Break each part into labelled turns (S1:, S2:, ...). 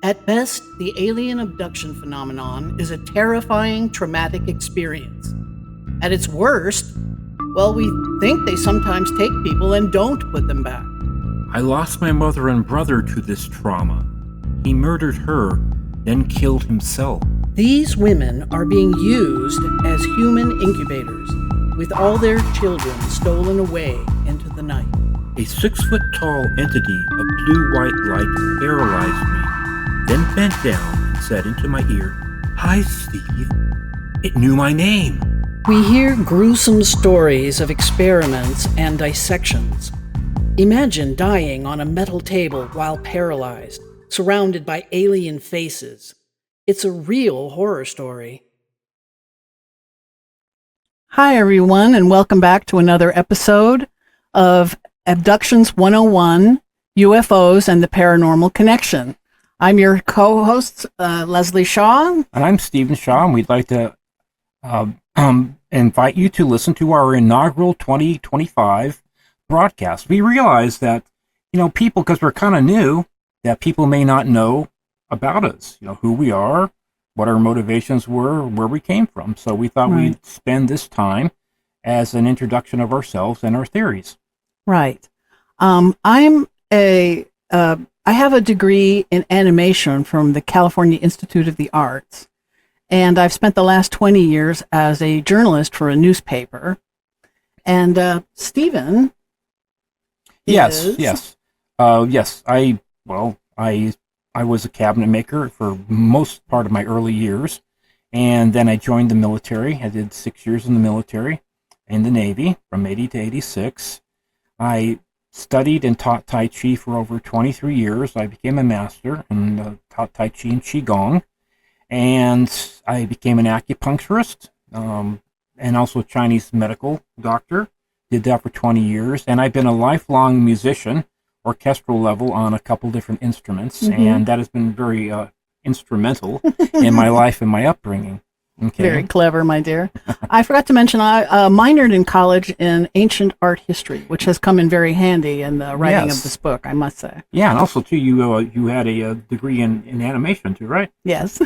S1: At best, the alien abduction phenomenon is a terrifying, traumatic experience. At its worst, well, we think they sometimes take people and don't put them back.
S2: I lost my mother and brother to this trauma. He murdered her, then killed himself.
S1: These women are being used as human incubators, with all their children stolen away into the night.
S2: A 6-foot-tall entity of blue-white light paralyzed me, then bent down and said into my ear, "Hi, Steve." It knew my name.
S1: We hear gruesome stories of experiments and dissections. Imagine dying on a metal table while paralyzed, surrounded by alien faces. It's a real horror story. Hi, everyone, and welcome back to another episode of Abductions 101, UFOs and the Paranormal Connection. I'm your co-host, Leslie Shaw.
S2: And I'm Stephen Shaw, and we'd like to invite you to listen to our inaugural 2025 broadcast. We realize that, people, because we're kind of new, that people may not know about us, who we are, what our motivations were, where we came from. So we thought we'd spend this time as an introduction of ourselves and our theories.
S1: Right. I have a degree in animation from the California Institute of the Arts, and I've spent the last 20 years as a journalist for a newspaper. And Stephen,
S2: Yes. I was a cabinet maker for most part of my early years, and then I joined the military. I did 6 years in the military, in the Navy, from 80 to 86. I studied and taught Tai Chi for over 23 years. I became a master and taught Tai Chi and Qigong. And I became an acupuncturist and also a Chinese medical doctor. Did that for 20 years. And I've been a lifelong musician, orchestral level, on a couple different instruments. Mm-hmm. And that has been very instrumental in my life and my upbringing. Okay.
S1: Very clever, my dear. I forgot to mention I minored in college in ancient art history, which has come in very handy in the writing of this book, I must say.
S2: Yeah, and also, too, you had a degree in animation, too, right?
S1: Yes.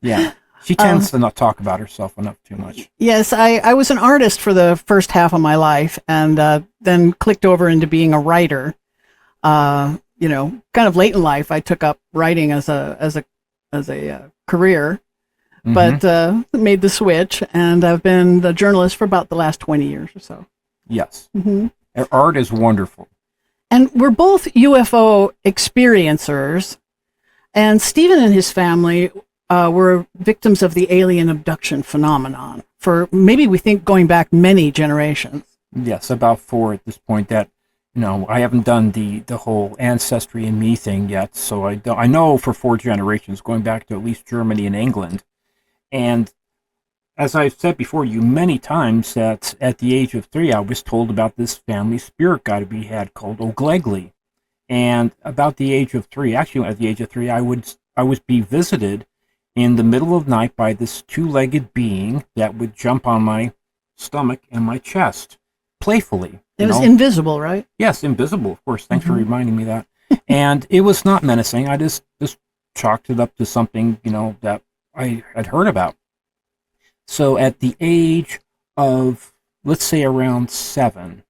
S2: Yeah. She tends to not talk about herself enough too much.
S1: Yes, I was an artist for the first half of my life, and then clicked over into being a writer. Kind of late in life, I took up writing as a career. But made the switch, and I've been the journalist for about the last 20 years or so.
S2: Yes. Mm-hmm. Art is wonderful.
S1: And we're both UFO experiencers, and Stephen and his family were victims of the alien abduction phenomenon for maybe, we think, going back many generations.
S2: Yes, about 4 at this point. That, I haven't done the whole ancestry and me thing yet, so I know for 4 generations, going back to at least Germany and England. And as I've said before you many times, that at the age of 3, I was told about this family spirit guide we had called O'Glegly. And about the age of 3, actually at the age of 3, I would be visited in the middle of the night by this 2-legged being that would jump on my stomach and my chest, playfully.
S1: It was invisible, right?
S2: Yes, invisible, of course. Thanks for reminding me that. And it was not menacing. I just chalked it up to something, that I had heard about. So at the age of, let's say around 7,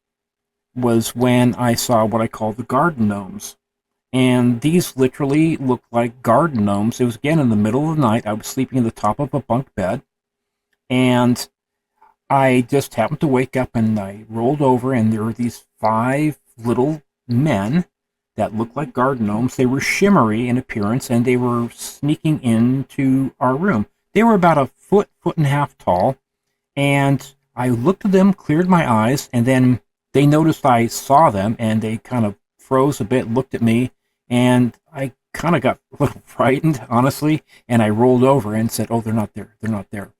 S2: was when I saw what I call the garden gnomes. And these literally looked like garden gnomes. It was, again, in the middle of the night. I was sleeping in the top of a bunk bed. And I just happened to wake up, and I rolled over, and there were these 5 little men that looked like garden gnomes. They were shimmery in appearance, and they were sneaking into our room. They were about a foot and a half tall, and I looked at them, cleared my eyes, and then they noticed I saw them, and they kind of froze a bit, looked at me, and I kind of got a little frightened, honestly, and I rolled over and said, "Oh, they're not there, they're not there."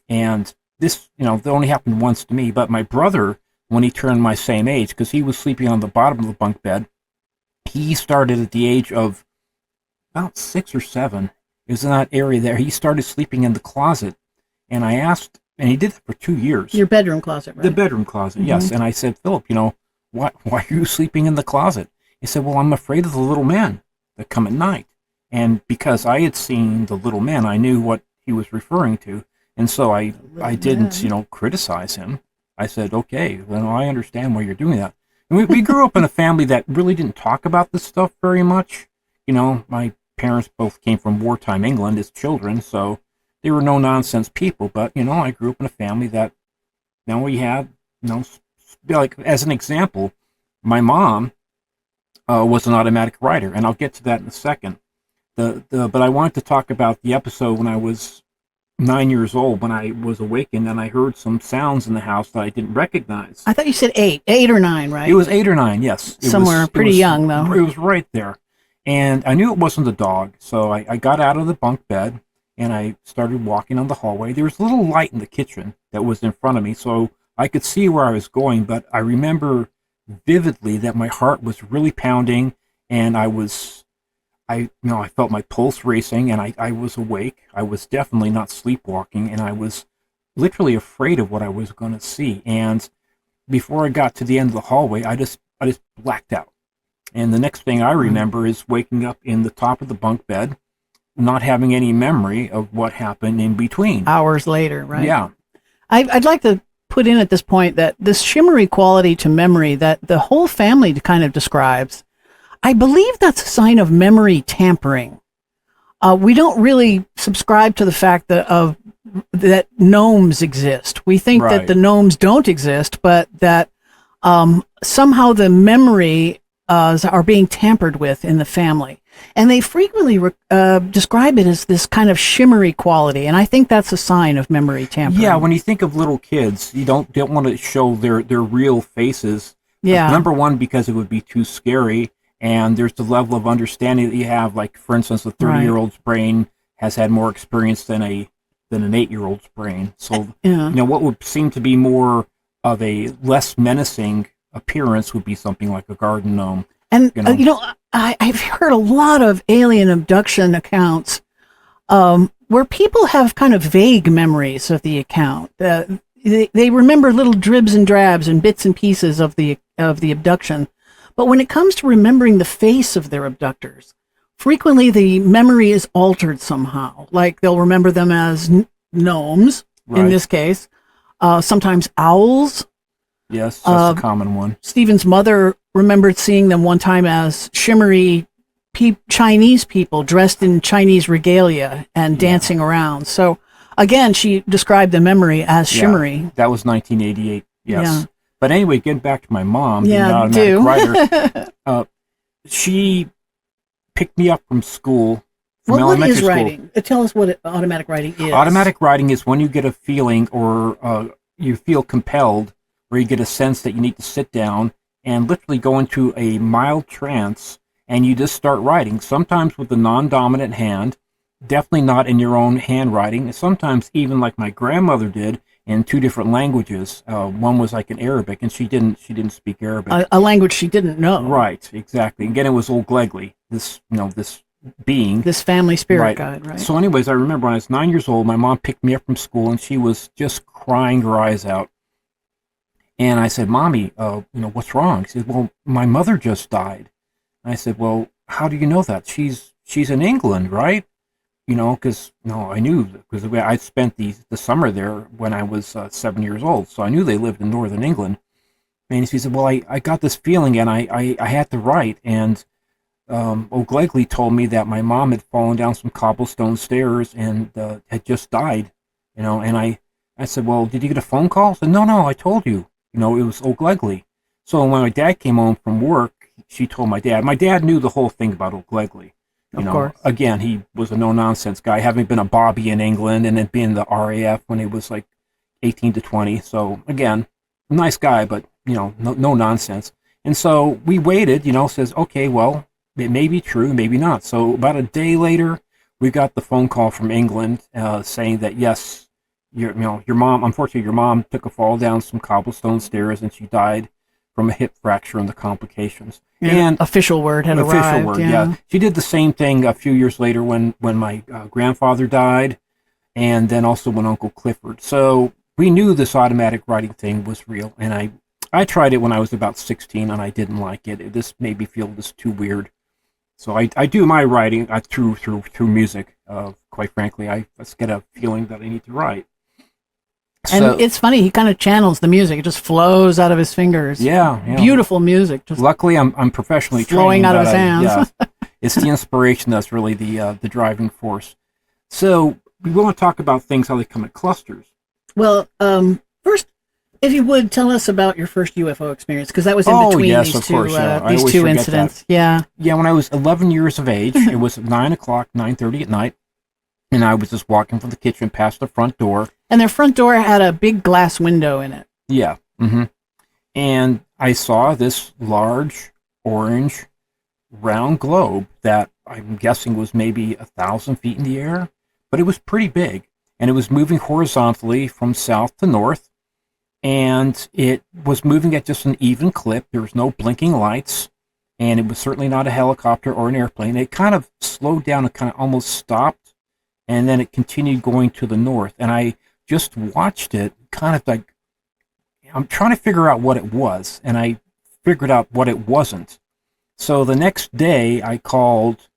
S2: And this, that only happened once to me, but my brother, when he turned my same age, because he was sleeping on the bottom of the bunk bed, he started at the age of about 6 or 7. It was in that area there. He started sleeping in the closet. And I asked, and he did that for 2 years.
S1: Your bedroom closet, right?
S2: The bedroom closet, yes. And I said, "Philip, why are you sleeping in the closet?" He said, "Well, I'm afraid of the little men that come at night." And because I had seen the little man, I knew what he was referring to. And so I didn't, criticize him. I said, okay, well, I understand why you're doing that. And we grew up in a family that really didn't talk about this stuff very much. My parents both came from wartime England as children, so they were no-nonsense people. But, I grew up in a family that, we had, like, as an example, my mom was an automatic writer, and I'll get to that in a second. But I wanted to talk about the episode when I was 9 years old, when I was awakened and I heard some sounds in the house that I didn't recognize.
S1: I thought you said 8 or 9, right?
S2: It was 8 or 9, yes.
S1: Somewhere pretty young, though.
S2: It was right there. And I knew it wasn't a dog, so I got out of the bunk bed and I started walking on the hallway. There was a little light in the kitchen that was in front of me, so I could see where I was going, but I remember vividly that my heart was really pounding, and I felt my pulse racing, and I was awake. I was definitely not sleepwalking, and I was literally afraid of what I was going to see. And before I got to the end of the hallway, I just blacked out. And the next thing I remember is waking up in the top of the bunk bed, not having any memory of what happened in between.
S1: Hours later, right?
S2: Yeah.
S1: I'd like to put in at this point that this shimmery quality to memory that the whole family kind of describes, I believe that's a sign of memory tampering. We don't really subscribe to the fact that gnomes exist. We think that the gnomes don't exist, but that somehow the memory are being tampered with in the family. And they frequently describe it as this kind of shimmery quality, and I think that's a sign of memory tampering.
S2: Yeah, when you think of little kids, you don't want to show their real faces.
S1: Yeah.
S2: Number one, because it would be too scary, and there's the level of understanding that you have. Like, for instance, a 30-year-old's brain has had more experience than an 8-year-old's brain. So, what would seem to be more of a less menacing appearance would be something like a garden gnome.
S1: And, I've heard a lot of alien abduction accounts where people have kind of vague memories of the account. They remember little dribs and drabs and bits and pieces of the abduction. But when it comes to remembering the face of their abductors, frequently the memory is altered somehow. Like, they'll remember them as gnomes, in this case, sometimes owls.
S2: Yes, that's a common one.
S1: Stephen's mother remembered seeing them one time as shimmery Chinese people dressed in Chinese regalia and dancing around. So, again, she described the memory as shimmery.
S2: That was 1988, yes. Yeah. But anyway, getting back to my mom, the automatic writer, she picked me up from school, from elementary school. What is writing?
S1: Tell us what automatic writing is.
S2: Automatic writing is when you get a feeling or you feel compelled, or you get a sense that you need to sit down and literally go into a mild trance, and you just start writing, sometimes with the non-dominant hand, definitely not in your own handwriting, sometimes even like my grandmother did, in 2 different languages. One was like in Arabic, and she didn't speak Arabic.
S1: A language she didn't know.
S2: Right, exactly. Again, it was Old Glegly, this being.
S1: This family spirit guide, right?
S2: So anyways, I remember when I was 9 years old, my mom picked me up from school, and she was just crying her eyes out. And I said, Mommy, what's wrong? She said, well, my mother just died. And I said, well, how do you know that? She's in England, right? Because, I knew, because I spent the summer there when I was 7 years old. So I knew they lived in northern England. And she said, well, I got this feeling, and I had to write. And O'Glegley told me that my mom had fallen down some cobblestone stairs and had just died. And I said, well, did you get a phone call? She said, no, I told you. It was O'Glegley. So when my dad came home from work, she told my dad. My dad knew the whole thing about O'Glegley. Of course. Again, he was a no-nonsense guy, having been a Bobby in England and then being the RAF when he was like 18 to 20. So, again, nice guy, but, no nonsense. And so we waited, says, okay, well, it may be true, maybe not. So about a day later, we got the phone call from England saying that, yes, your mom, unfortunately, your mom took a fall down some cobblestone stairs and she died from a hip fracture and the complications.
S1: Yeah, and official word had arrived. Official word, yeah.
S2: She did the same thing a few years later when my grandfather died, and then also when Uncle Clifford. So we knew this automatic writing thing was real, and I tried it when I was about 16, and I didn't like it. It just made me feel just too weird. So I do my writing through music. Quite frankly, I just get a feeling that I need to write.
S1: And it's funny, he kind of channels the music. It just flows out of his fingers.
S2: Yeah, yeah.
S1: Beautiful music. Just
S2: luckily, I'm professionally
S1: flowing
S2: trained,
S1: out of his hands.
S2: Yeah, it's the inspiration that's really the driving force. So we want to talk about things, how they come in clusters.
S1: Well, first, if you would tell us about your first UFO experience, because that was in between these two incidents.
S2: That.
S1: Yeah.
S2: Yeah, when I was 11 years of age, it was 9 o'clock, 9:30 at night, and I was just walking from the kitchen past the front door.
S1: And their front door had a big glass window in it.
S2: Yeah. Mm-hmm. And I saw this large, orange, round globe that I'm guessing was maybe 1,000 feet in the air, but it was pretty big. And it was moving horizontally from south to north. And it was moving at just an even clip. There was no blinking lights. And it was certainly not a helicopter or an airplane. It kind of slowed down and kind of almost stopped. And then it continued going to the north. And I just watched it kind of like, I'm trying to figure out what it was, and I figured out what it wasn't. So the next day I called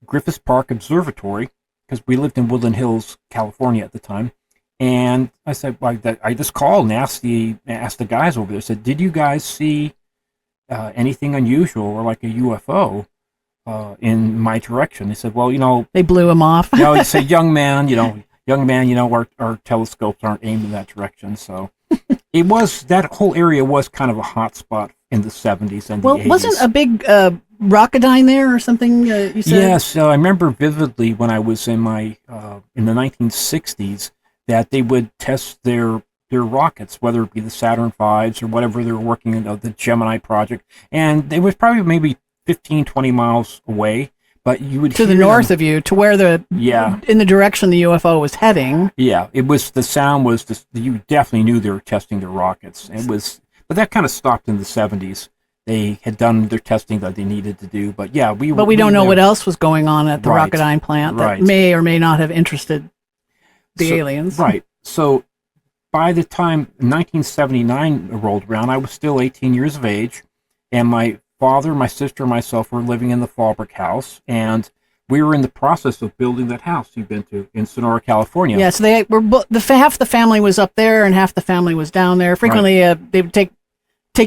S2: Griffith Park Observatory, because we lived in Woodland Hills, California at the time, and I said, I just called and asked the guys over there, said, did you guys see anything unusual or like a UFO in my direction? They said, well,
S1: they blew him off.
S2: He said, young man, our telescopes aren't aimed in that direction. So it was, that whole area was kind of a hot spot in the 70s and the 80s.
S1: Wasn't a big Rocketdyne there or something, you said?
S2: Yes, I remember vividly when I was in my in the 1960s that they would test their rockets, whether it be the Saturn V's or whatever they were working on, the Gemini project. And it was probably maybe 15, 20 miles away. But you would
S1: to the north of you, to where in the direction the UFO was heading.
S2: Yeah, it was, the sound was just, you definitely knew they were testing their rockets. It was, but that kind of stopped in the 70s. They had done their testing that they needed to do, but yeah, we
S1: don't know what else was going on at the Rocketdyne plant that may or may not have interested the aliens.
S2: Right. So by the time 1979 rolled around, I was still 18 years of age, and my father, my sister, and myself were living in the Fallbrook house, and we were in the process of building that house you've been to in Sonora, California.
S1: Yeah, so they were half the family was up there and half the family was down there. Frequently, they would take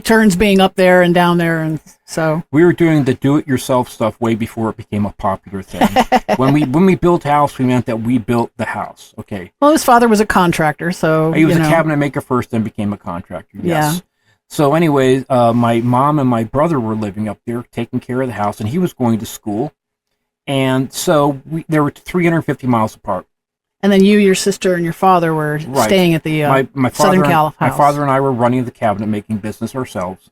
S1: turns being up there and down there, and so
S2: we were doing the do-it-yourself stuff way before it became a popular thing. when we built house, we meant that we built the house. Okay.
S1: Well, his father was a contractor, so
S2: he was a cabinet maker first, then became a contractor. Yes. Yeah. So anyways, my mom and my brother were living up there, taking care of the house, and he was going to school. And so they were 350 miles apart.
S1: And then you, your sister, and your father were staying at the Southern Cal house.
S2: My father and I were running the cabinet making business ourselves.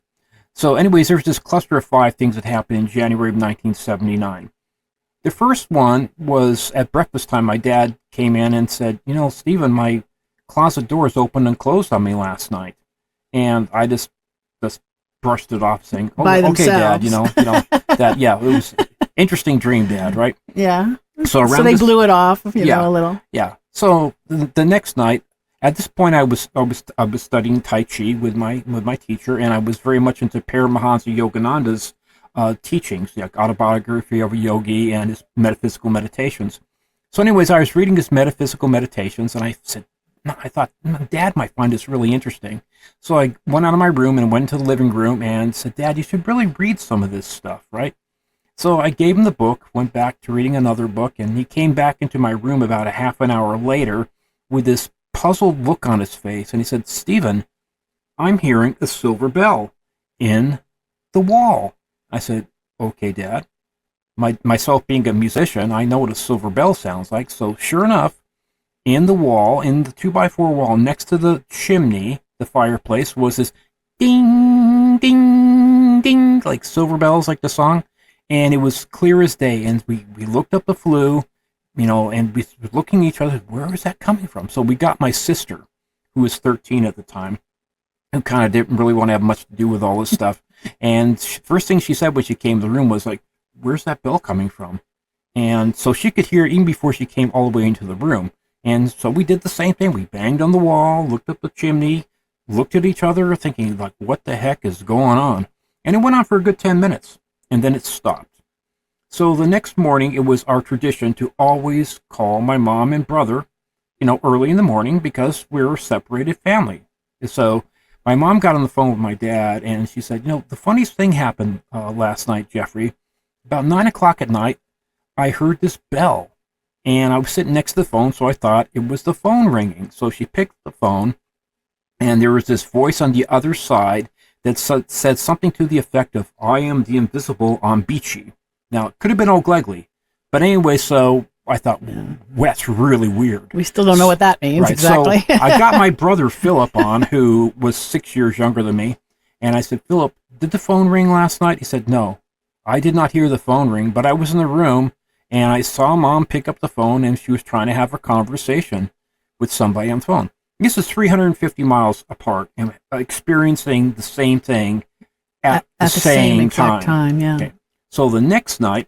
S2: So anyways, there's this cluster of 5 things that happened in January of 1979. The first one was at breakfast time. My dad came in and said, Stephen, my closet doors opened and closed on me last night. And I just brushed it off, saying, okay, Dad, that, yeah, it was interesting dream, Dad, right?
S1: Yeah. So they blew it off, a little.
S2: Yeah. So the next night, at this point, I was studying Tai Chi with my teacher, and I was very much into Paramahansa Yogananda's teachings, like autobiography of a yogi and his metaphysical meditations. So anyways, I was reading his metaphysical meditations, and I thought, Dad might find this really interesting. So I went out of my room and went to the living room and said, Dad, you should really read some of this stuff, right? So I gave him the book, went back to reading another book, and he came back into my room about a half an hour later with this puzzled look on his face, and he said, Stephen, I'm hearing a silver bell in the wall. I said, okay, Dad. Myself being a musician, I know what a silver bell sounds like, so sure enough, in the wall, in the 2x4 wall, next to the chimney, the fireplace, was this ding, ding, ding, like silver bells, like the song. And it was clear as day. And we looked up the flue, and we were looking at each other, where is that coming from? So we got my sister, who was 13 at the time, who kind of didn't really want to have much to do with all this stuff. And first thing she said when she came to the room was like, where's that bell coming from? And so she could hear it even before she came all the way into the room. And so we did the same thing. We banged on the wall, looked up the chimney, looked at each other, thinking, like, what the heck is going on? And it went on for a good 10 minutes, and then it stopped. So the next morning, it was our tradition to always call my mom and brother, early in the morning because we were a separated family. And so my mom got on the phone with my dad and she said, the funniest thing happened last night, Jeffrey. About 9 o'clock at night, I heard this bell and I was sitting next to the phone, so I thought it was the phone ringing. So she picked the phone and there was this voice on the other side that said something to the effect of, "I am the invisible on Beachy." Now, it could have been old Glegley. But anyway, so I thought, well, that's really weird.
S1: We still don't know what that means,
S2: right,
S1: exactly.
S2: So I got my brother Philip on, who was 6 years younger than me. And I said, "Philip, did the phone ring last night?" He said, "No, I did not hear the phone ring, but I was in the room and I saw Mom pick up the phone and she was trying to have a conversation with somebody on the phone." This is 350 miles apart and experiencing the same thing at the same
S1: exact time. Yeah.
S2: Okay. So the next night,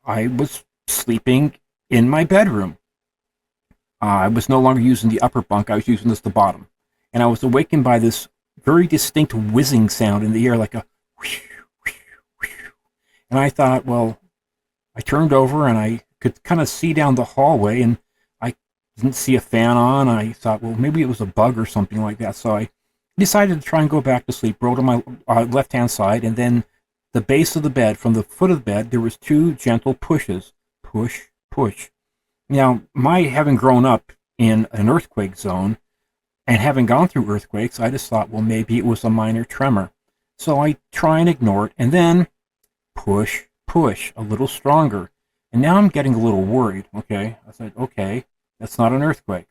S2: I was sleeping in my bedroom. I was no longer using the upper bunk. I was using the bottom. And I was awakened by this very distinct whizzing sound in the air, like a whoosh, whoosh, whoosh. And I thought, well, I turned over and I could kind of see down the hallway and I didn't see a fan on. I thought, well, maybe it was a bug or something like that. So I decided to try and go back to sleep, rolled on my left-hand side, and then the base of the bed, from the foot of the bed, there was two gentle pushes. Push, push. Now, my having grown up in an earthquake zone and having gone through earthquakes, I just thought, well, maybe it was a minor tremor. So I try and ignore it, and then push, push, a little stronger. And now I'm getting a little worried, okay? I said, okay, that's not an earthquake.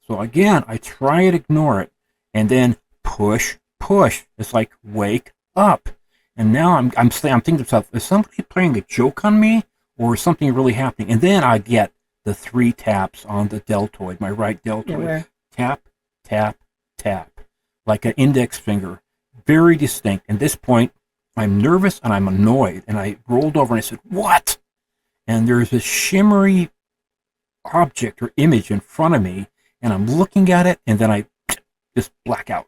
S2: So again, I try and ignore it, and then push, push. It's like, wake up. And now I'm thinking to myself, is somebody playing a joke on me, or is something really happening? And then I get the 3 taps on the deltoid, my right deltoid.
S1: Yeah,
S2: tap, tap, tap, like an index finger. Very distinct. At this point, I'm nervous and I'm annoyed. And I rolled over and I said, "What?" And there's this shimmery object or image in front of me, and I'm looking at it, and then I just black out.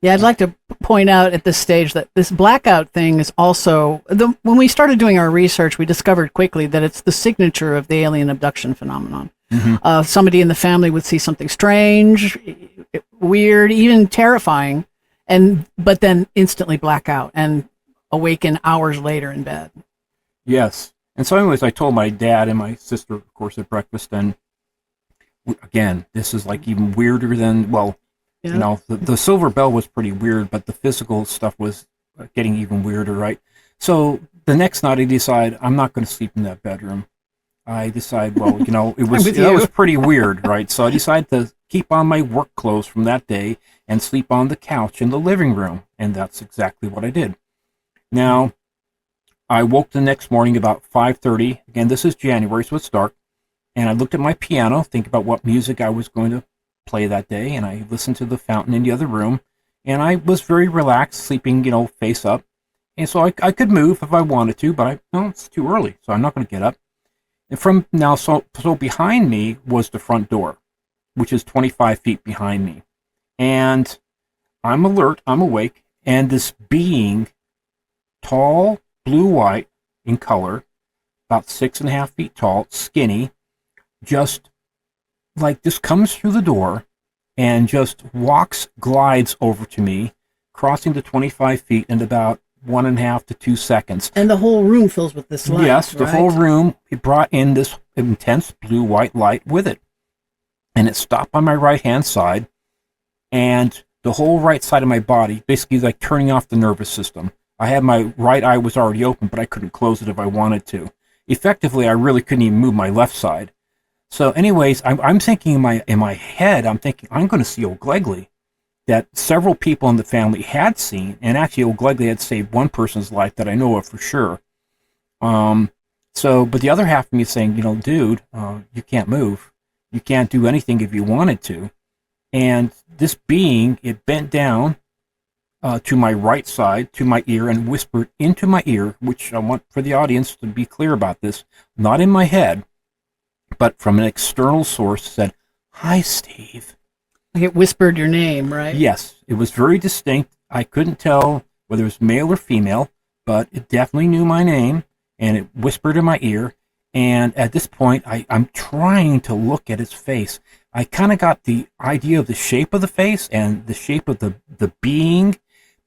S1: Yeah, I'd like to point out at this stage that this blackout thing is also, when we started doing our research, we discovered quickly that it's the signature of the alien abduction phenomenon.
S2: Mm-hmm.
S1: Somebody in the family would see something strange, weird, even terrifying, but then instantly black out and awaken hours later in bed.
S2: Yes. And so anyways, I told my dad and my sister, of course, at breakfast, and again, this is like even weirder than, well,
S1: Yeah.
S2: the silver bell was pretty weird, but the physical stuff was getting even weirder, right? So the next night I decide I'm not going to sleep in that bedroom. I decide, well, it was pretty weird, right? So I decided to keep on my work clothes from that day and sleep on the couch in the living room. And that's exactly what I did. Now, I woke the next morning about 5:30. Again, this is January, so it's dark. And I looked at my piano, think about what music I was going to play that day, and I listened to the fountain in the other room, and I was very relaxed, sleeping, face up, and so I could move if I wanted to, but it's too early, so I'm not going to get up. And from now, so behind me was the front door, which is 25 feet behind me, and I'm alert, I'm awake, and this being, tall, blue-white in color, about 6.5 feet tall, skinny, just comes through the door and just glides over to me, crossing the 25 feet in about 1.5 to 2 seconds.
S1: And the whole room fills with this light.
S2: Yes, the whole room, it brought in this intense blue-white light with it. And it stopped on my right-hand side, and the whole right side of my body, basically like turning off the nervous system. I had my right eye was already open, but I couldn't close it if I wanted to. Effectively, I really couldn't even move my left side. So anyways, I'm thinking in my head, I'm thinking, I'm going to see old Glegley that several people in the family had seen, and actually old Glegley had saved one person's life that I know of for sure. But the other half of me is saying, dude, you can't move. You can't do anything if you wanted to. And this being, it bent down to my right side, to my ear, and whispered into my ear, which I want for the audience to be clear about this, not in my head, but from an external source, said, "Hi, Steve."
S1: Like it whispered your name, right?
S2: Yes, it was very distinct. I couldn't tell whether it was male or female, but it definitely knew my name, and it whispered in my ear. And at this point, I'm trying to look at his face. I kind of got the idea of the shape of the face and the shape of the being,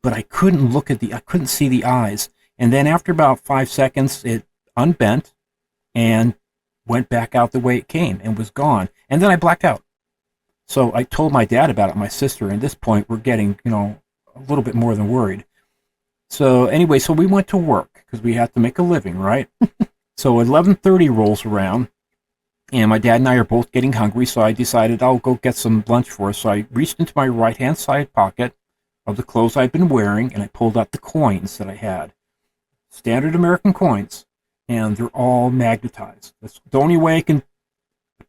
S2: but I couldn't I couldn't see the eyes. And then after about 5 seconds, it unbent and went back out the way it came and was gone. And then I blacked out. So I told my dad about it, my sister, and at this point we're getting, a little bit more than worried. So anyway, so we went to work because we had to make a living, right? So 11:30 rolls around, and my dad and I are both getting hungry, so I decided I'll go get some lunch for us. So I reached into my right-hand side pocket of the clothes I'd been wearing, and I pulled out the coins that I had. Standard American coins, and they're all magnetized. That's the only way I can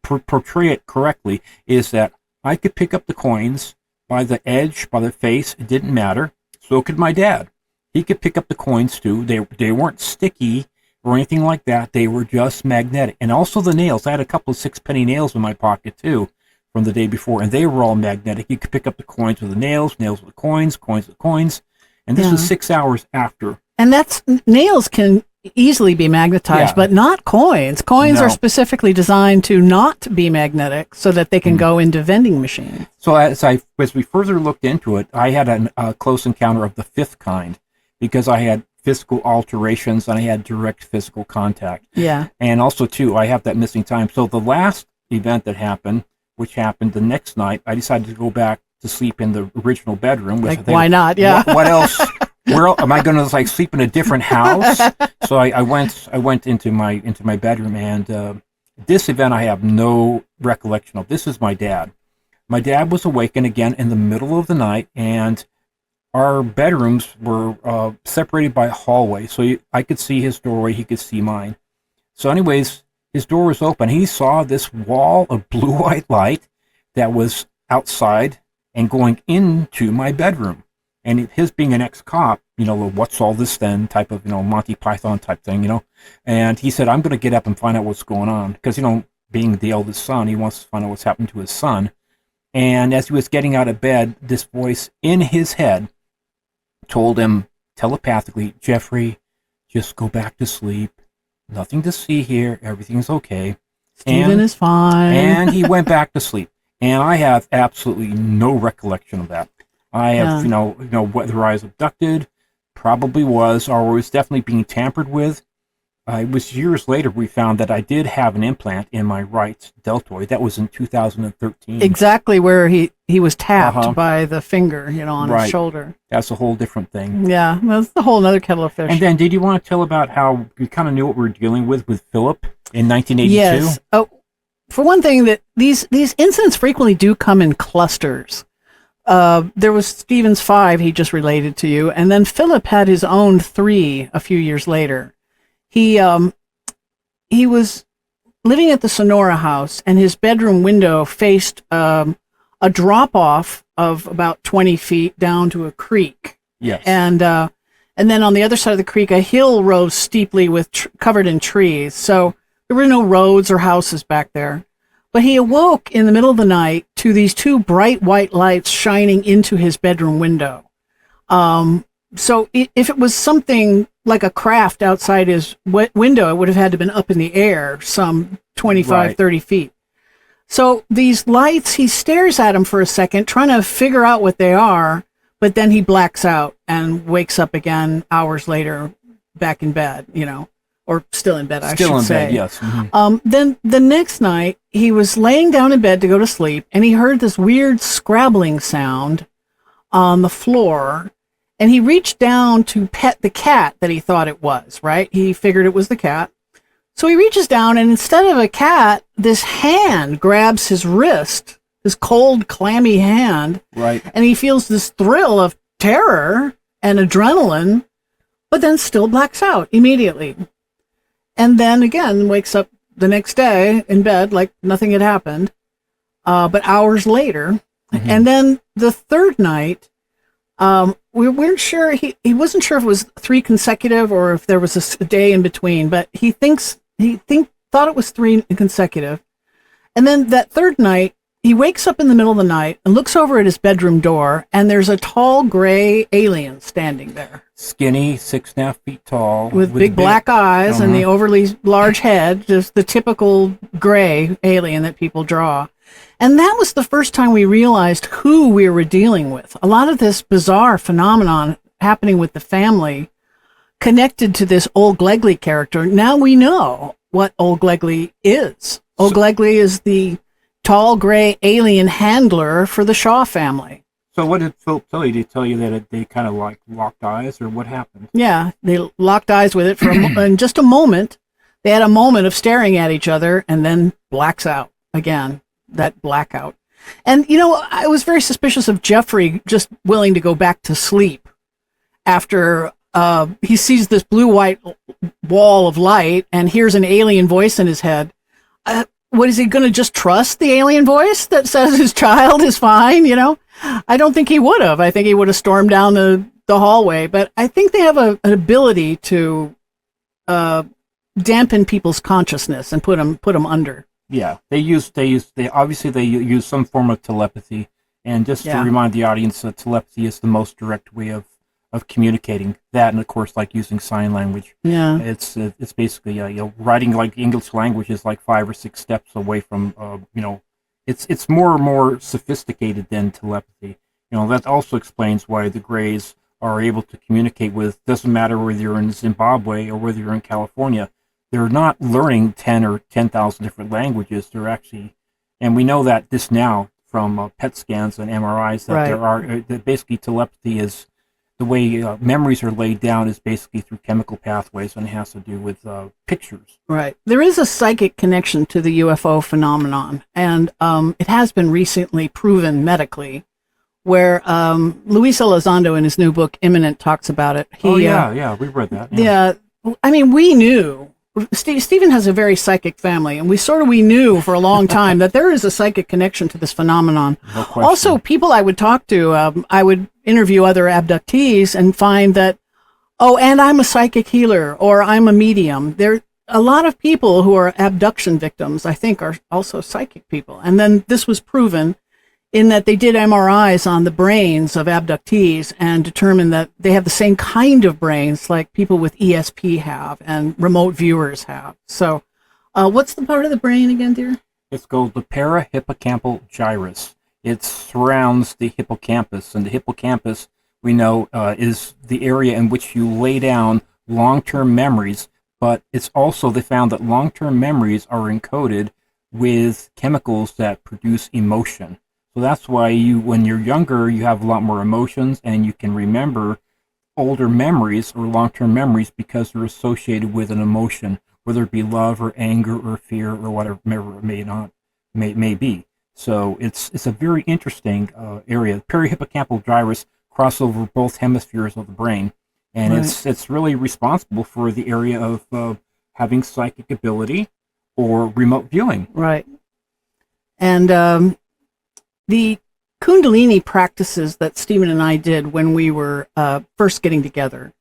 S2: portray it correctly is that I could pick up the coins by the edge, by the face. It didn't matter. So could my dad. He could pick up the coins too. They weren't sticky or anything like that. They were just magnetic. And also the nails. I had a couple of 6-penny nails in my pocket too from the day before, and they were all magnetic. You could pick up the coins with the nails with the coins with coins. And this was 6 hours after.
S1: And nails can easily be magnetized, but not coins. Coins are specifically designed to not be magnetic so that they can go into vending machines.
S2: So as we further looked into it, I had a close encounter of the 5th kind because I had physical alterations and I had direct physical contact.
S1: Yeah.
S2: And also, too, I have that missing time. So the last event that happened, which happened the next night, I decided to go back to sleep in the original bedroom.
S1: Why not? Yeah.
S2: What else? Where am I going to sleep in a different house? So I went into my bedroom, and this event I have no recollection of. This is my dad. My dad was awakened again in the middle of the night, and our bedrooms were separated by a hallway, so I could see his doorway, he could see mine. So anyways, his door was open. He saw this wall of blue-white light that was outside and going into my bedroom. And his being an ex-cop, what's all this then type of, Monty Python type thing, And he said, I'm going to get up and find out what's going on. Because, being the eldest son, he wants to find out what's happened to his son. And as he was getting out of bed, this voice in his head told him telepathically, Jeffrey, just go back to sleep. Nothing to see here. Everything's okay.
S1: Steven is fine.
S2: And he went back to sleep. And I have absolutely no recollection of that. I have, whether I was abducted, probably was, or was definitely being tampered with. It was years later we found that I did have an implant in my right deltoid. That was in 2013.
S1: Exactly where he was tapped by the finger, on his shoulder.
S2: That's a whole different thing.
S1: Yeah, that's a whole other kettle of fish.
S2: And then, did you want to tell about how we kind of knew what we were dealing with Philip in 1982?
S1: Yes. Oh, for one thing, that these incidents frequently do come in clusters. There was Stephen's 5 he just related to you, and then Philip had his own 3 a few years later. He was living at the Sonora house, and his bedroom window faced a drop-off of about 20 feet down to a creek.
S2: Yes.
S1: And then on the other side of the creek, a hill rose steeply covered in trees. So there were no roads or houses back there. But he awoke in the middle of the night to these 2 bright white lights shining into his bedroom window. So if it was something like a craft outside his window, it would have had to have been up in the air some 25, 30 feet. So these lights, he stares at them for a second, trying to figure out what they are, but then he blacks out and wakes up again hours later, back in bed, or still in bed, I should say. Still in bed,
S2: yes. Mm-hmm.
S1: Then the next night, he was laying down in bed to go to sleep, and he heard this weird scrabbling sound on the floor, and he reached down to pet the cat that he thought it was, right? He figured it was the cat. So he reaches down, and instead of a cat, this hand grabs his wrist, this cold, clammy hand,
S2: right?
S1: And he feels this thrill of terror and adrenaline, but then still blacks out immediately. And then again, wakes up the next day in bed like nothing had happened, but hours later. Mm-hmm. And then the third night, we weren't sure, he wasn't sure if it was 3 consecutive or if there was a day in between, but he thought it was 3 consecutive. And then that third night, he wakes up in the middle of the night and looks over at his bedroom door, and there's a tall gray alien standing there.
S2: Skinny, 6.5 feet tall.
S1: With big black eyes and the overly large head, just the typical gray alien that people draw. And that was the first time we realized who we were dealing with. A lot of this bizarre phenomenon happening with the family connected to this Old Glegley character. Now we know what Old Glegley is. Old Glegley is the tall gray alien handler for the Shaw family.
S2: So what did Philip tell you? Did he tell you that they kind of like locked eyes, or what happened?
S1: Yeah, they locked eyes with it for in just a moment. They had a moment of staring at each other and then blacks out again, that blackout. And, you know, I was very suspicious of Jeffrey just willing to go back to sleep after he sees this blue-white wall of light and hears an alien voice in his head. What, is he going to just trust the alien voice that says his child is fine, you know? I don't think he would have. I think he would have stormed down the hallway. But I think they have an ability to dampen people's consciousness and put them under. Yeah,
S2: they obviously use some form of telepathy. And just to remind the audience that telepathy is the most direct way of communicating that, and of course, like using sign language.
S1: Yeah,
S2: it's basically writing like English language is like 5 or 6 steps away from it's more sophisticated than telepathy. That also explains why the Greys are able to communicate with. Doesn't matter whether you're in Zimbabwe or whether you're in California. They're not learning 10 or 10,000 different languages. They're actually, and we know that this now from PET scans and MRIs that that basically telepathy is. The way memories are laid down is basically through chemical pathways, and it has to do with pictures.
S1: Right. There is a psychic connection to the UFO phenomenon, and it has been recently proven medically, where Luis Elizondo in his new book, Imminent, talks about it.
S2: We read that.
S1: Yeah. I mean, we knew. Stephen has a very psychic family, and we knew for a long time that there is a psychic connection to this phenomenon.
S2: No question.
S1: Also, people I would talk to, I would interview other abductees and find that, and I'm a psychic healer, or I'm a medium. There, a lot of people who are abduction victims, I think, are also psychic people. And then this was proven in that they did MRIs on the brains of abductees and determined that they have the same kind of brains like people with ESP have and remote viewers have. So what's the part of the brain again, dear?
S2: It's called the parahippocampal gyrus. It surrounds the hippocampus, and the hippocampus, we know, is the area in which you lay down long-term memories, but it's also, they found that long-term memories are encoded with chemicals that produce emotion. So that's why when you're younger, you have a lot more emotions, and you can remember older memories or long-term memories because they're associated with an emotion, whether it be love or anger or fear or whatever it may be. So it's a very interesting area. Perihippocampal gyrus cross over both hemispheres of the brain, and it's really responsible for the area of having psychic ability or remote viewing.
S1: Right. And the Kundalini practices that Stephen and I did when we were first getting together,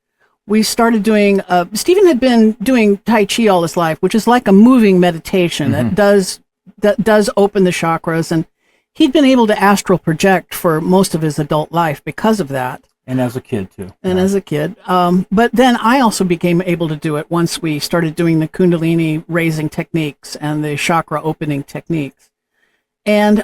S1: we started doing, Stephen had been doing Tai Chi all his life, which is like a moving meditation that does open the chakras, and he'd been able to astral project for most of his adult life because of that.
S2: And as a kid, too.
S1: And as a kid. But then I also became able to do it once we started doing the Kundalini raising techniques and the chakra opening techniques. And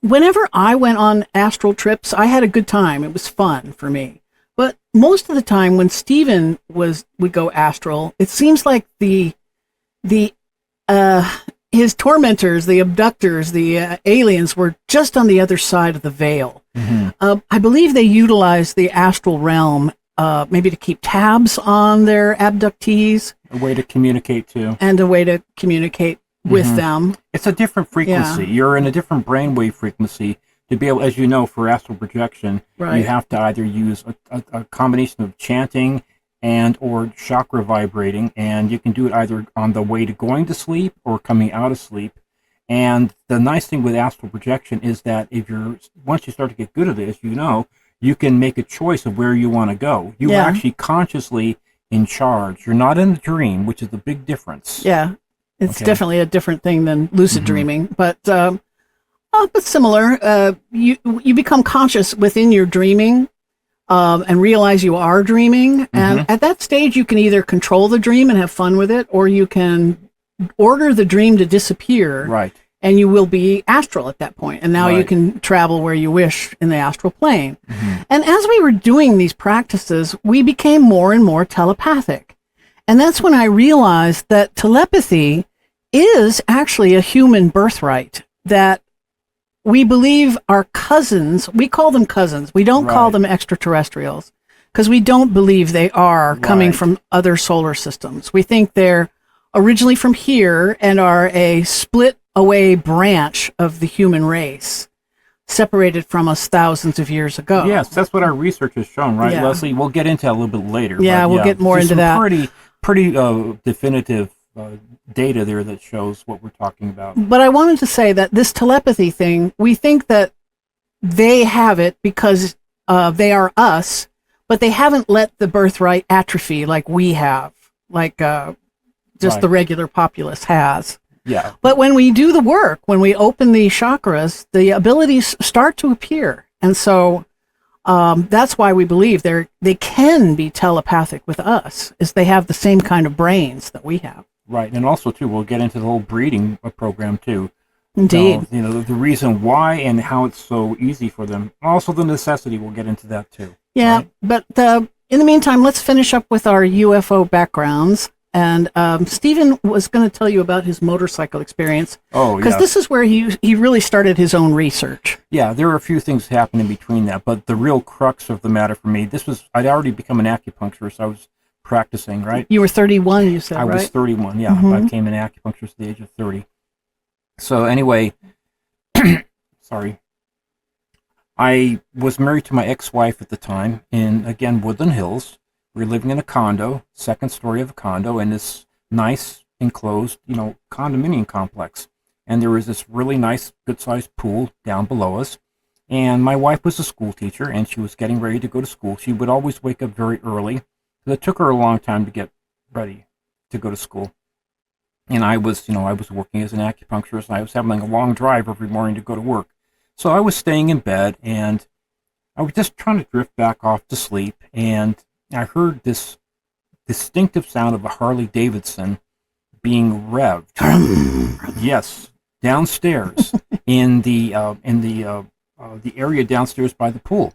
S1: whenever I went on astral trips, I had a good time. It was fun for me. But most of the time when Stephen would go astral, it seems like his tormentors, the abductors, the aliens were just on the other side of the veil. I believe they utilized the astral realm maybe to keep tabs on their abductees.
S2: A way to communicate too.
S1: And a way to communicate with them.
S2: It's a different frequency. Yeah. You're in a different brainwave frequency. To be able, as you know, for astral projection, you have to either use a combination of chanting and or chakra vibrating, and you can do it either on the way to going to sleep or coming out of sleep. And the nice thing with astral projection is that once you start to get good at it, as you know, you can make a choice of where you want to go. You are actually consciously in charge. You're not in the dream, which is the big difference.
S1: Yeah. It's definitely a different thing than lucid dreaming. But But similar. You become conscious within your dreaming, and realize you are dreaming. And at that stage, you can either control the dream and have fun with it, or you can order the dream to disappear.
S2: Right.
S1: And you will be astral at that point. And now you can travel where you wish in the astral plane. And as we were doing these practices, we became more and more telepathic. And that's when I realized that telepathy is actually a human birthright, that we believe our cousins, we call them cousins. We don't call them extraterrestrials, because we don't believe they are coming from other solar systems. We think they're originally from here and are a split away branch of the human race, separated from us thousands of years ago.
S2: Yes, that's what our research has shown, right, Leslie? We'll get into that a little bit later.
S1: Yeah, we'll get more into that.
S2: Pretty definitive data there that shows what we're talking about.
S1: But I wanted to say that this telepathy thing, we think that they have it because they are us, but they haven't let the birthright atrophy like we have, like just the regular populace has.
S2: Yeah.
S1: But when we do the work, when we open the chakras, the abilities start to appear. And so that's why we believe they can be telepathic with us, is they have the same kind of brains that we have.
S2: Right. And also, too, we'll get into the whole breeding program, too.
S1: Indeed.
S2: The reason why and how it's so easy for them. Also, the necessity, we'll get into that, too.
S1: Yeah.
S2: Right?
S1: But in the meantime, let's finish up with our UFO backgrounds. And Stephen was going to tell you about his motorcycle experience.
S2: Oh, yeah.
S1: Because this is where he really started his own research.
S2: Yeah, there are a few things happening between that, but the real crux of the matter for me, I'd already become an acupuncturist. I was practicing, right?
S1: You were 31, you said, right?
S2: I was 31, yeah. I became an acupuncturist at the age of 30. So anyway, sorry. I was married to my ex-wife at the time in, again, Woodland Hills. We were living in a condo, second story of a condo, in this nice enclosed, condominium complex. And there was this really nice, good-sized pool down below us. And my wife was a school teacher, and she was getting ready to go to school. She would always wake up very early. It took her a long time to get ready to go to school. And I was working as an acupuncturist, and I was having a long drive every morning to go to work. So I was staying in bed, and I was just trying to drift back off to sleep, and I heard this distinctive sound of a Harley Davidson being revved. Yes, downstairs in the area downstairs by the pool.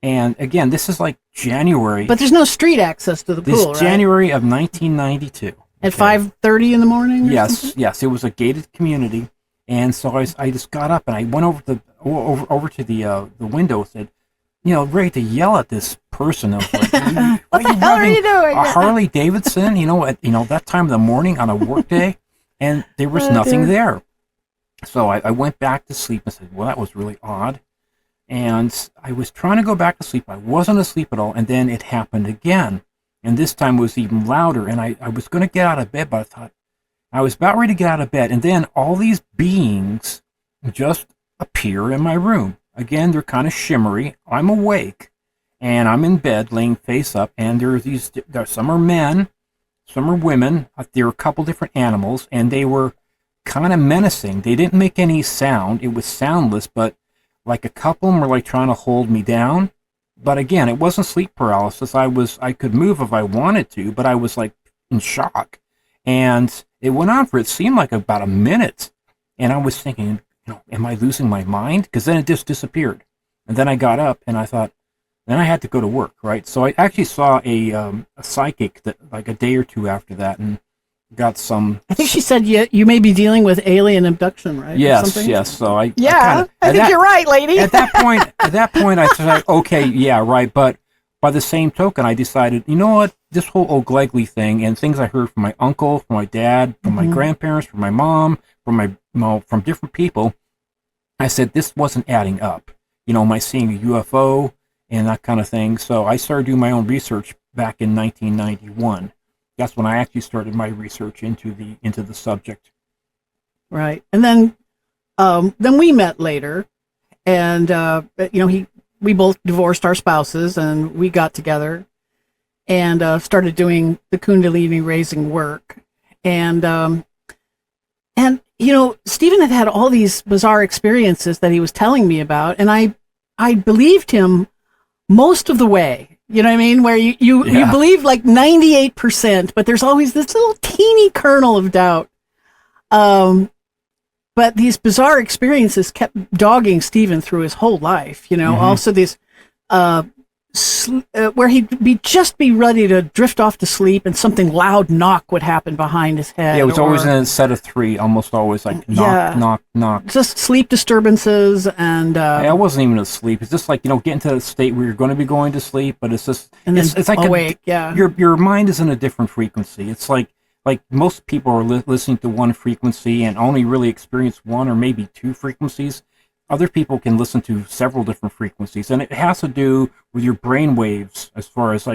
S2: And again, this is like January.
S1: But there's no street access to the pool, right?
S2: January of 1992.
S1: At 5:30 in the morning?
S2: Yes. It was a gated community, and so I just got up and I went over to the window and said, ready to yell at this person. I was like,
S1: what the hell are you doing?
S2: A Harley Davidson, at that time of the morning on a work day, and there was nothing there. So I went back to sleep and said, well, that was really odd. And I was trying to go back to sleep. I wasn't asleep at all, and then it happened again. And this time it was even louder, and I was going to get out of bed, but I thought, I was about ready to get out of bed, and then all these beings just appear in my room. Again, they're kind of shimmery. I'm awake, and I'm in bed, laying face up, and some are men, some are women. There are a couple different animals, and they were kind of menacing. They didn't make any sound. It was soundless, but like a couple of them were like trying to hold me down. But again, it wasn't sleep paralysis. I could move if I wanted to, but I was like in shock. And it went on for, it seemed like about a minute. And I was thinking, am I losing my mind? Because then it just disappeared. And then I got up and I thought, then I had to go to work, right? So I actually saw a psychic that like a day or two after that, and got some.
S1: I think she said you may be dealing with alien abduction, right?
S2: Yes. So I think
S1: you're right, lady.
S2: At that point, I said, okay, yeah, right. But by the same token, I decided, you know what? This whole O'Glegley thing and things I heard from my uncle, from my dad, from my grandparents, from my mom, from different people, I said this wasn't adding up. Am I seeing a UFO and that kind of thing? So I started doing my own research back in 1991. That's when I actually started my research into the subject. Right,
S1: and then we met later, and we both divorced our spouses, and we got together and started doing the Kundalini raising work, and Stephen had had all these bizarre experiences that he was telling me about, and I believed him most of the way. You know what I mean? Where you believe like 98%, but there's always this little teeny kernel of doubt. But these bizarre experiences kept dogging Stephen through his whole life. Also these where he'd be ready to drift off to sleep, and something loud knock would happen behind his head.
S2: Yeah, it was always in a set of three, almost always like knock, knock, knock.
S1: Just sleep disturbances, and
S2: I wasn't even asleep. It's just like getting to the state where you're going to be going to sleep, but it's just it's like
S1: awake.
S2: Your mind is in a different frequency. It's like most people are listening to one frequency and only really experience one or maybe two frequencies. Other people can listen to several different frequencies, and it has to do with your brain waves. As far as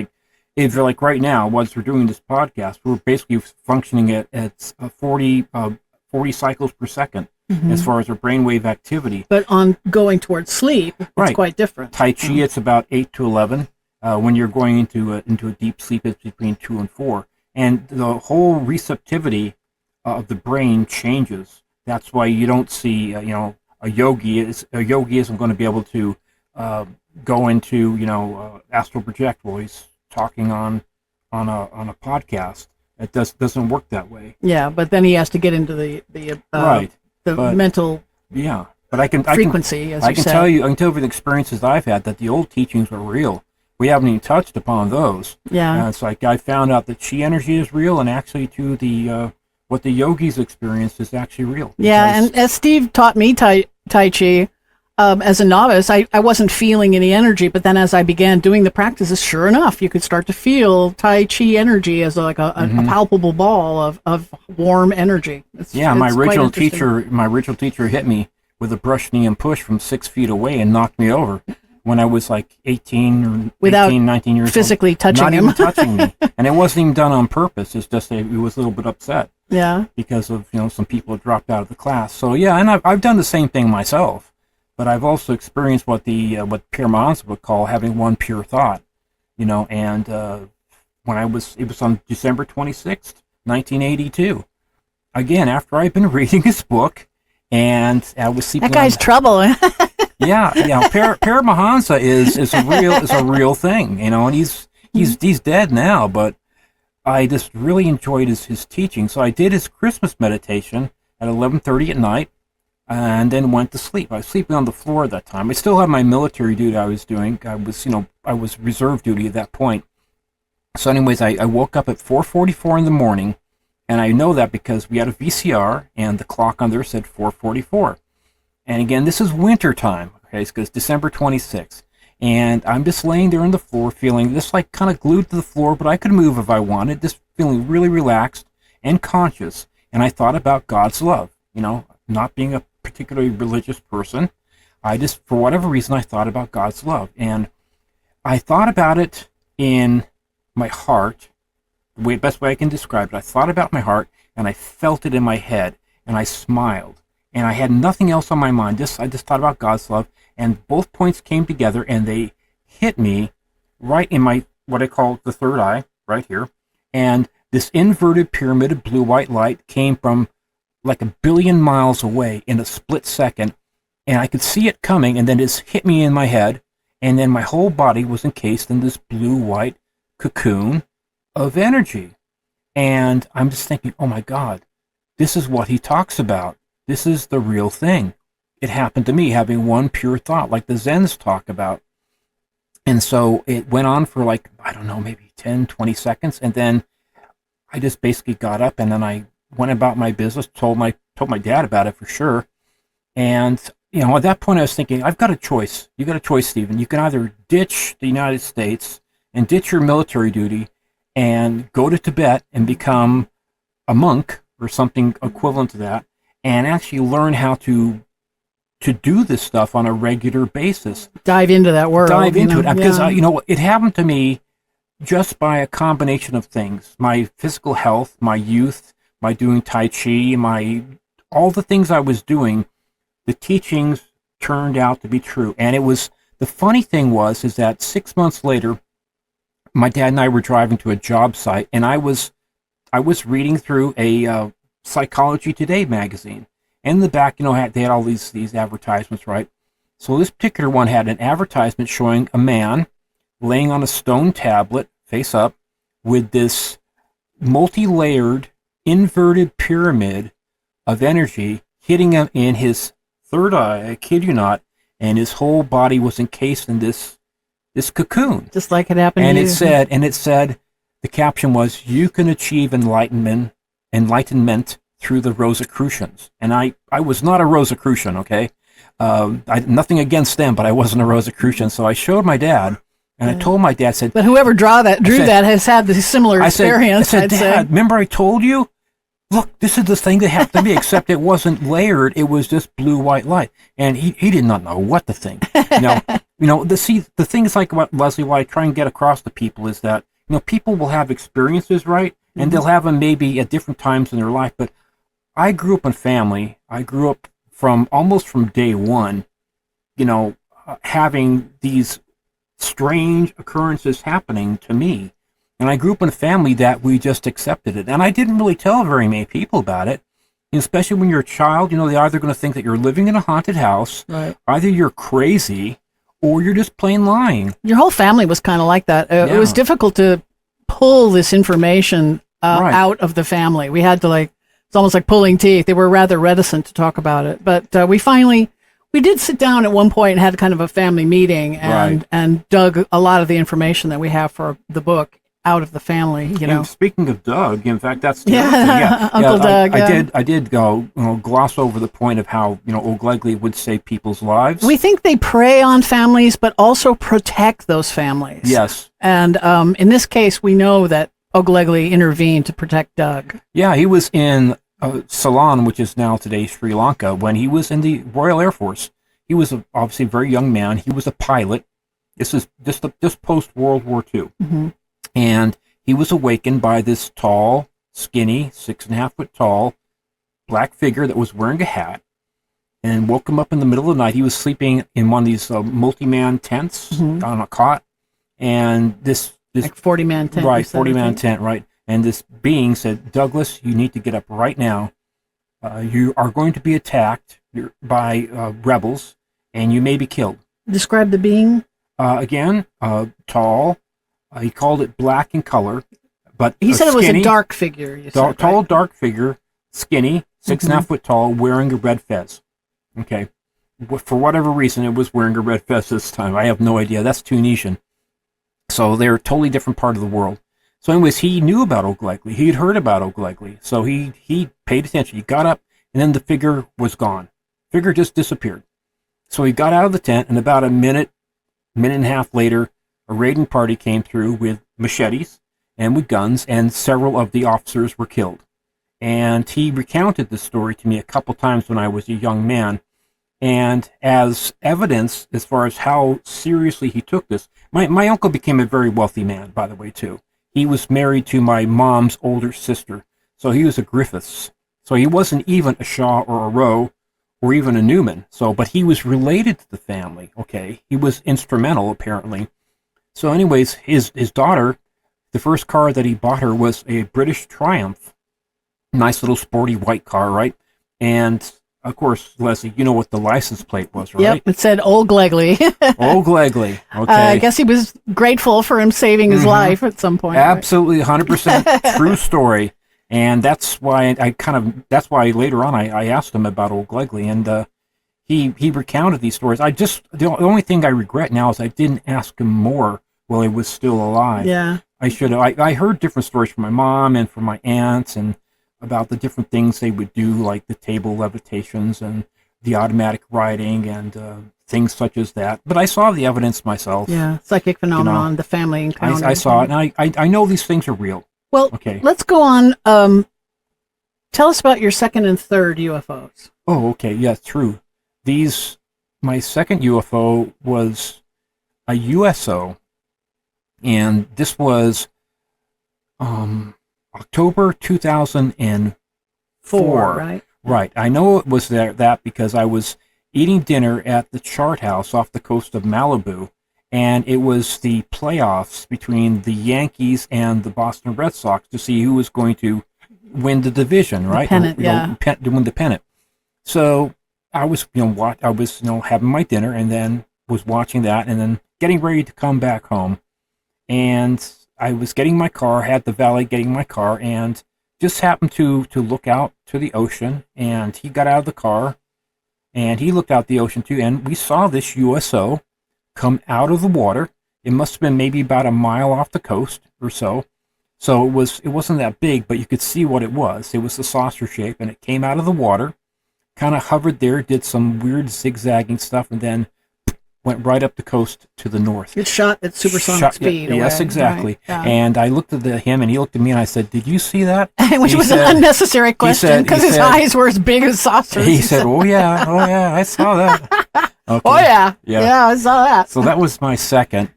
S2: if you're right now, once we're doing this podcast, we're basically functioning at 40 cycles per second as far as our brainwave activity.
S1: But on going towards sleep, it's quite different.
S2: Tai Chi, it's about 8 to 11. When you're going into a deep sleep, it's between 2 and 4, and the whole receptivity of the brain changes. That's why you don't see a yogi isn't going to be able to go into astral project while he's talking on a podcast. It doesn't work that way.
S1: Yeah, but then he has to get into the mental
S2: but I can
S1: frequency.
S2: I can tell you the experiences I've had that the old teachings are real. We haven't even touched upon those.
S1: Yeah,
S2: it's like I found out that chi energy is real, and actually to the what the yogis experience is actually real.
S1: Yeah, and as Steve taught me Tai Chi, as a novice, I wasn't feeling any energy, but then as I began doing the practices, sure enough, you could start to feel Tai Chi energy as a palpable ball of warm energy.
S2: My original teacher hit me with a brush knee and push from 6 feet away and knocked me over when I was 19 years old.
S1: Physically touching him.
S2: Not even touching me. And it wasn't even done on purpose. It's just he was a little bit upset.
S1: Yeah.
S2: Because of, some people had dropped out of the class. So, yeah, and I've done the same thing myself. But I've also experienced what Paramahansa would call having one pure thought. And when it was on December 26th, 1982. Again, after I'd been reading his book, and I was sleeping.
S1: That guy's trouble.
S2: Yeah. Paramahansa is a real thing, and he's dead now, but I just really enjoyed his teaching. So I did his Christmas meditation at 11:30 at night, and then went to sleep. I was sleeping on the floor at that time. I still had my military duty I was doing. I was reserve duty at that point. So anyways, I woke up at 4:44 in the morning, and I know that because we had a VCR, and the clock on there said 4:44. And again, this is winter time, okay, because December 26th. And I'm just laying there on the floor feeling just kind of glued to the floor, but I could move if I wanted, just feeling really relaxed and conscious. And I thought about God's love, not being a particularly religious person. I just, for whatever reason, I thought about God's love. And I thought about it in my heart, the best way I can describe it. I thought about my heart, and I felt it in my head, and I smiled. And I had nothing else on my mind. I just thought about God's love, and both points came together, and they hit me right in my, what I call the third eye, right here. And this inverted pyramid of blue-white light came from like 1 billion miles away in a split second, and I could see it coming, and then it hit me in my head, and then my whole body was encased in this blue-white cocoon of energy. And I'm just thinking, oh my God, this is what he talks about. This is the real thing. It happened to me, having one pure thought, like the Zens talk about. And so it went on for maybe 10, 20 seconds. And then I just basically got up, and then I went about my business, told my dad about it for sure. And, at that point I was thinking, I've got a choice. You got a choice, Stephen. You can either ditch the United States and ditch your military duty and go to Tibet and become a monk or something equivalent to that, and actually learn how to do this stuff on a regular basis.
S1: Dive into that world.
S2: Dive into it. Because, it happened to me just by a combination of things. My physical health, my youth, my doing Tai Chi, all the things I was doing, the teachings turned out to be true. And the funny thing is that 6 months later, my dad and I were driving to a job site, and I was reading through a Psychology Today magazine. And in the back, they had all these advertisements, right? So this particular one had an advertisement showing a man laying on a stone tablet, face up, with this multi-layered, inverted pyramid of energy hitting him in his third eye, I kid you not, and his whole body was encased in this cocoon.
S1: Just like it happened
S2: And
S1: to you.
S2: it said, the caption was, "You can achieve enlightenment through the Rosicrucians." And I was not a Rosicrucian, okay? Nothing against them, but I wasn't a Rosicrucian. So I showed my dad, and I told my dad, said,
S1: but whoever drew that has had this similar experience.
S2: I said, Dad, remember I told you? Look, this is the thing that happened to me, except it wasn't layered. It was just blue-white light. And he did not know what to think. The things like what Leslie, what I try and get across to people is that, people will have experiences, right? And they'll have them maybe at different times in their life. But I grew up in family. I grew up almost from day one, having these strange occurrences happening to me. And I grew up in a family that we just accepted it. And I didn't really tell very many people about it. Especially when you're a child, they're either going to think that you're living in a haunted house,
S1: right.
S2: Either you're crazy, or you're just plain lying.
S1: Your whole family was kind of like that. It was difficult to pull this information out of the family. We had to it's almost like pulling teeth. They were rather reticent to talk about it. But we did sit down at one point and had kind of a family meeting and dug a lot of the information that we have for the book out of the family,
S2: And speaking of Doug, in fact, that's the
S1: other thing. Uncle Doug.
S2: I did go gloss over the point of how O'Glegley would save people's lives.
S1: We think they prey on families, but also protect those families.
S2: Yes,
S1: and in this case, we know that O'Glegley intervened to protect Doug.
S2: Yeah, he was in Ceylon, which is now today Sri Lanka, when he was in the Royal Air Force. He was obviously a very young man. He was a pilot. This is just post World War II.
S1: Mm-hmm.
S2: And he was awakened by this tall, skinny, 6.5 foot tall, black figure that was wearing a hat, and woke him up in the middle of the night. He was sleeping in one of these multi-man tents on a cot, and this
S1: like 40-man tent,
S2: right, 40-man tent, right. And this being said, "Douglas, you need to get up right now. You are going to be attacked by rebels, and you may be killed."
S1: Describe the being.
S2: Again, tall. He called it black in color, but
S1: he said
S2: skinny,
S1: it was a dark figure.
S2: Tall, dark figure, skinny, 6.5 foot tall, wearing a red fez. Okay, for whatever reason, it was wearing a red fez this time. I have no idea. That's Tunisian, so they're a totally different part of the world. So, anyways, he knew about O'Glegley. He had heard about O'Glegley, so he paid attention. He got up, and then the figure was gone. Figure just disappeared. So he got out of the tent, and about a minute and a half later, a raiding party came through with machetes and with guns, and several of the officers were killed. And he recounted this story to me a couple times when I was a young man. And as evidence, as far as how seriously he took this, my uncle became a very wealthy man, by the way, too. He was married to my mom's older sister, so he was a Griffiths. So he wasn't even a Shaw or a Rowe or even a Newman. But he was related to the family, okay? He was instrumental, apparently. So anyways, his daughter, the first car that he bought her was a British Triumph. Nice little sporty white car, right? And, of course, Leslie, you know what the license plate was, right?
S1: Yep, it said O'Glegley.
S2: O'Glegley, okay.
S1: I guess he was grateful for him saving his life at some point.
S2: Absolutely, 100% true story. And that's why that's why later on I asked him about O'Glegley, and he recounted these stories. The only thing I regret now is I didn't ask him more while he was still alive.
S1: Yeah.
S2: I should have. I heard different stories from my mom and from my aunts, and about the different things they would do, like the table levitations and the automatic writing and things such as that. But I saw the evidence myself.
S1: Yeah, psychic phenomenon, the family encounter.
S2: I saw it, and I know these things are real.
S1: Well,
S2: okay.
S1: Let's go on. Tell us about your second and third UFOs.
S2: Oh, okay. Yeah, true. My second UFO was a USO, and this was October 2004.
S1: Right?
S2: Right. I know it was that because I was eating dinner at the Chart House off the coast of Malibu, and it was the playoffs between the Yankees and the Boston Red Sox to see who was going to win the division, right?
S1: Pennant,
S2: To win the pennant. So I was, having my dinner and then was watching that and then getting ready to come back home. And I was getting my car, had the valet getting my car, and just happened to look out to the ocean. And he got out of the car, and he looked out the ocean too, and we saw this USO come out of the water. It must have been maybe about a mile off the coast or so. So it wasn't that big, but you could see what it was. It was a saucer shape, and it came out of the water, kind of hovered there, did some weird zigzagging stuff, and then went right up the coast to the north.
S1: It shot at supersonic speed.
S2: Yes, exactly.
S1: Right, yeah.
S2: And I looked at him, and he looked at me, and I said, "Did you see that?"
S1: Which was an unnecessary question because his eyes were as big as saucers.
S2: He said, "Oh yeah, I saw that." Okay.
S1: Oh yeah, I saw that.
S2: So that was my second,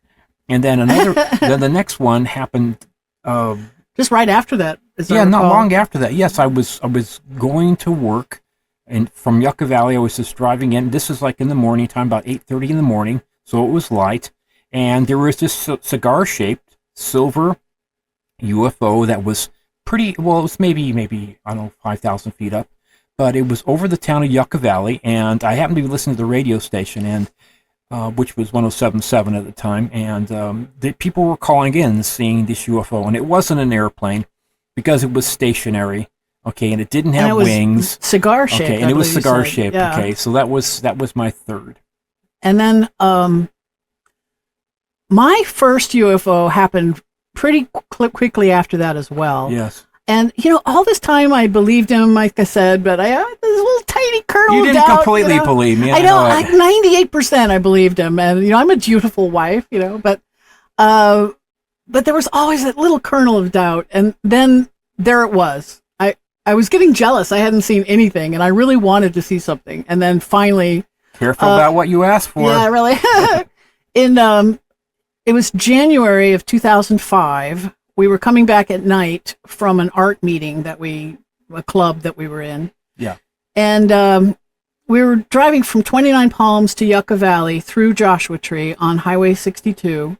S2: and then then the next one happened.
S1: Just right after that.
S2: Not long after that. Yes, I was going to work. And from Yucca Valley, I was just driving in. This is like in the morning time, about 8:30 in the morning, so it was light. And there was this cigar-shaped silver UFO that was pretty, well, it was maybe I don't know, 5,000 feet up. But it was over the town of Yucca Valley, and I happened to be listening to the radio station, and which was 107.7 at the time, and the people were calling in seeing this UFO, and it wasn't an airplane because it was stationary. Okay, and it didn't have wings.
S1: Cigar shaped.
S2: Okay, and it was cigar shaped. Yeah. Okay, so that was my third.
S1: And then my first UFO happened pretty quickly after that as well.
S2: Yes.
S1: And all this time I believed him, like I said, but I had this little tiny kernel of doubt.
S2: You didn't completely believe me.
S1: I know, like 98% I believed him, and I'm a dutiful wife, but there was always that little kernel of doubt, and then there it was. I was getting jealous. I hadn't seen anything, and I really wanted to see something. And then finally...
S2: Careful about what you asked for.
S1: Yeah, really. It was January of 2005. We were coming back at night from an art meeting a club that we were in.
S2: Yeah.
S1: And we were driving from 29 Palms to Yucca Valley through Joshua Tree on Highway 62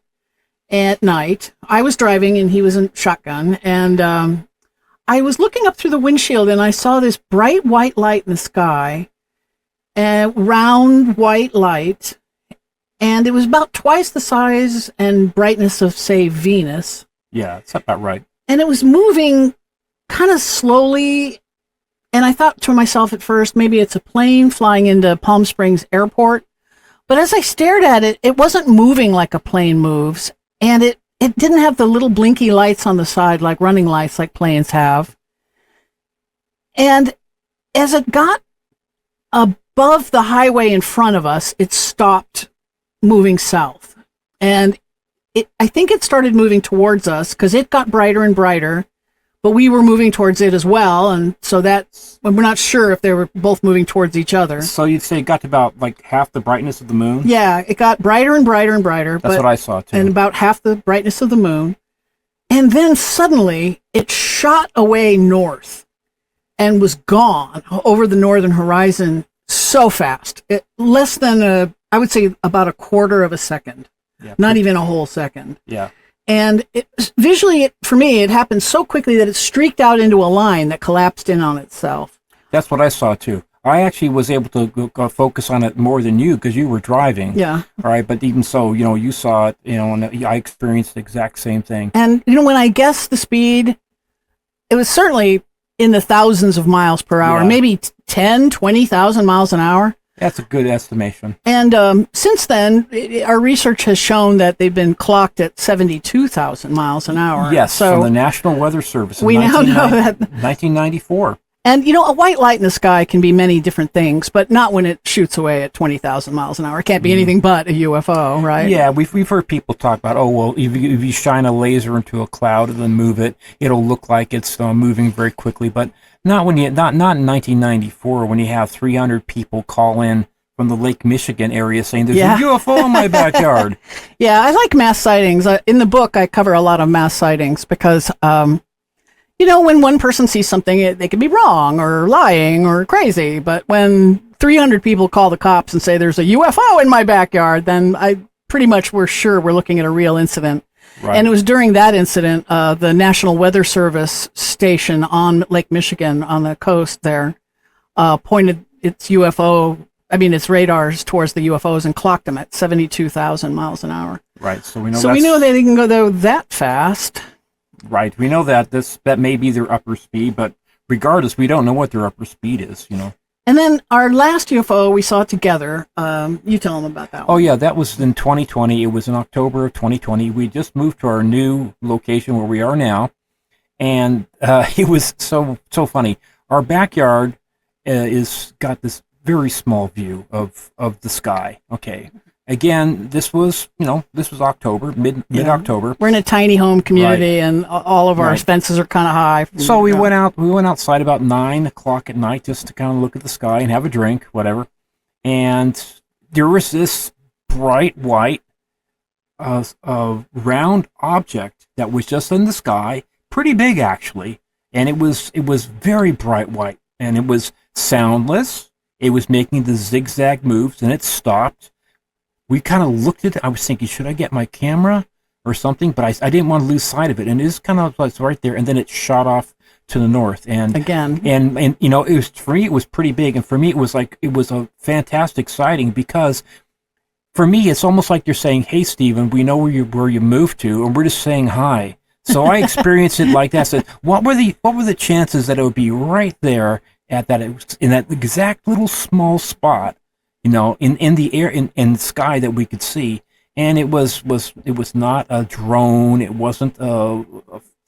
S1: at night. I was driving, and he was in shotgun, and... I was looking up through the windshield and I saw this bright white light in the sky, a round white light, and it was about twice the size and brightness of, say, Venus.
S2: Yeah, that's about right.
S1: And it was moving kind of slowly, and I thought to myself at first, maybe it's a plane flying into Palm Springs Airport. But as I stared at it, it wasn't moving like a plane moves, and it didn't have the little blinky lights on the side, like running lights like planes have. And as it got above the highway in front of us, it stopped moving south. And I think it started moving towards us because it got brighter and brighter, but we were moving towards it as well. And so we're not sure if they were both moving towards each other.
S2: So you'd say it got to about like half the brightness of the moon?
S1: Yeah, it got brighter and brighter and brighter.
S2: That's what I saw too.
S1: And about half the brightness of the moon. And then suddenly it shot away north and was gone over the northern horizon so fast. Less than I would say about a quarter of a second. Yeah. Not even a whole second.
S2: Yeah.
S1: And visually, for me, it happened so quickly that it streaked out into a line that collapsed in on itself.
S2: That's what I saw, too. I actually was able to go focus on it more than you because you were driving.
S1: Yeah.
S2: All right, but even so, you saw it, and I experienced the exact same thing.
S1: And, when I guessed the speed, it was certainly in the thousands of miles per hour, maybe 10, 20,000 miles an hour.
S2: That's a good estimation.
S1: And since then, our research has shown that they've been clocked at 72,000 miles an hour.
S2: Yes,
S1: so
S2: from the National Weather Service in
S1: we now know that
S2: 1994.
S1: And, a white light in the sky can be many different things, but not when it shoots away at 20,000 miles an hour. It can't be anything but a UFO, right?
S2: Yeah, we've heard people talk about, if you shine a laser into a cloud and then move it, it'll look like it's moving very quickly. But not in 1994 when you have 300 people call in from the Lake Michigan area saying there's a UFO in my backyard.
S1: Yeah, I like mass sightings. In the book, I cover a lot of mass sightings because... when one person sees something, they could be wrong or lying or crazy. But when 300 people call the cops and say there's a UFO in my backyard, then we're sure we're looking at a real incident.
S2: Right.
S1: And it was during that incident, the National Weather Service station on Lake Michigan on the coast there pointed its radars towards the UFOs and clocked them at 72,000 miles an hour.
S2: Right. So we know.
S1: So we know they didn't go there that fast.
S2: Right. We know that that may be their upper speed, but regardless, we don't know what their upper speed is.
S1: And then our last UFO we saw together. You tell them about that one.
S2: Oh yeah, that was in 2020. It was in October of 2020. We just moved to our new location where we are now, and it was so funny. Our backyard is got this very small view of the sky. Okay. Again, this was October, mid October.
S1: We're in a tiny home community, and all of our fences are kind of high.
S2: So we went outside about 9 o'clock at night just to kind of look at the sky and have a drink, whatever. And there was this bright white, round object that was just in the sky, pretty big actually, and it was very bright white, and it was soundless. It was making the zigzag moves, and it stopped. We kind of looked at it. I was thinking, should I get my camera or something? But I didn't want to lose sight of it. And it is kind of like right there. And then it shot off to the north. And
S1: again,
S2: and it was, for me, it was pretty big. And for me, it was a fantastic sighting, because for me, it's almost like you're saying, hey, Stephen, we know where you moved to, and we're just saying hi. So I experienced it like that. I said, what were the chances that it would be right there in that exact little small spot? In the air, in the sky that we could see, and it was not a drone. It wasn't a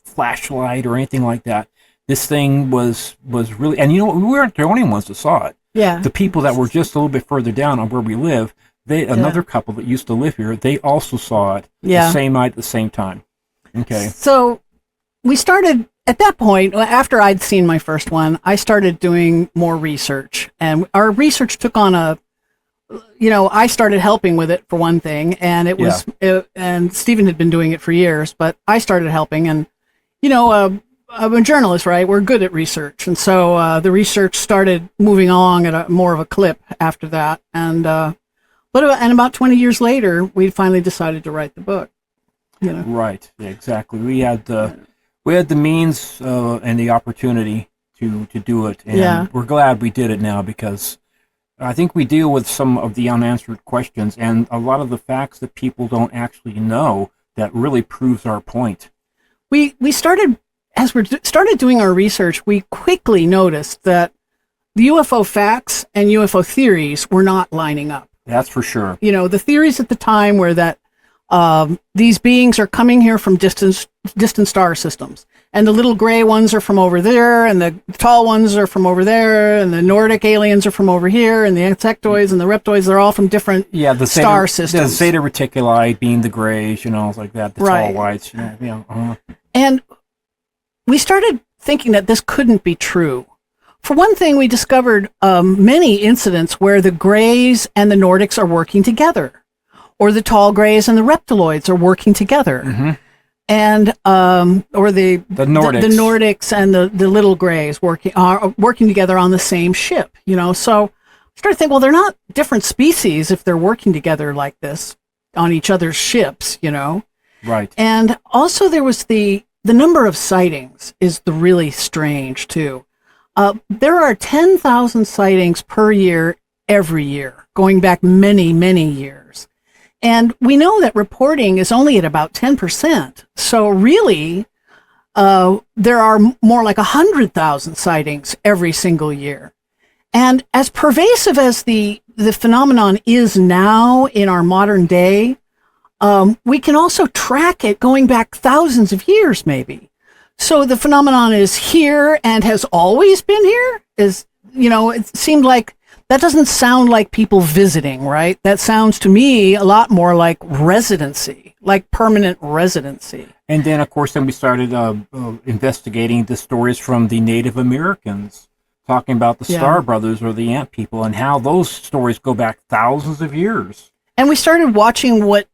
S2: flashlight or anything like that. This thing was really, and we weren't the only ones that saw it.
S1: Yeah.
S2: The people that were just a little bit further down on where we live, another couple that used to live here, they also saw it the same night at the same time. Okay. So
S1: we started. At that point, after I'd seen my first one, I started doing more research, and our research took on I started helping with it for one thing, and and Stephen had been doing it for years, but I started helping, and I'm a journalist, right? We're good at research, and so the research started moving along at more of a clip after that, and about 20 years later, we finally decided to write the book.
S2: Right? Yeah, exactly. We had the means and the opportunity to do it, and we're glad we did it now, because I think we deal with some of the unanswered questions and a lot of the facts that people don't actually know that really proves our point.
S1: We started doing our research, we quickly noticed that the UFO facts and UFO theories were not lining up.
S2: That's for sure.
S1: The theories at the time were that these beings are coming here from distant star systems. And the little gray ones are from over there, and the tall ones are from over there, and the Nordic aliens are from over here, and the insectoids and the reptoids, they're all from different star systems.
S2: The Zeta Reticuli being the grays, like that, the tall whites.
S1: And we started thinking that this couldn't be true. For one thing, we discovered many incidents where the grays and the Nordics are working together, or the tall grays and the reptiloids are working together. Mm-hmm. And or the Nordics and the little grays are working together on the same ship, So I started thinking, well, they're not different species if they're working together like this on each other's ships,
S2: Right.
S1: And also there was the number of sightings is the really strange too. There are 10,000 sightings per year every year, going back many, many years. And we know that reporting is only at about 10%. So really, there are more like 100,000 sightings every single year. And as pervasive as the phenomenon is now in our modern day, we can also track it going back thousands of years, maybe. So the phenomenon is here and has always been here. It seemed like that doesn't sound like people visiting, right? That sounds to me a lot more like residency, like permanent residency.
S2: And then, of course, we started investigating the stories from the Native Americans, talking about the Star Brothers or the Ant People, and how those stories go back thousands of years.
S1: And we started watching what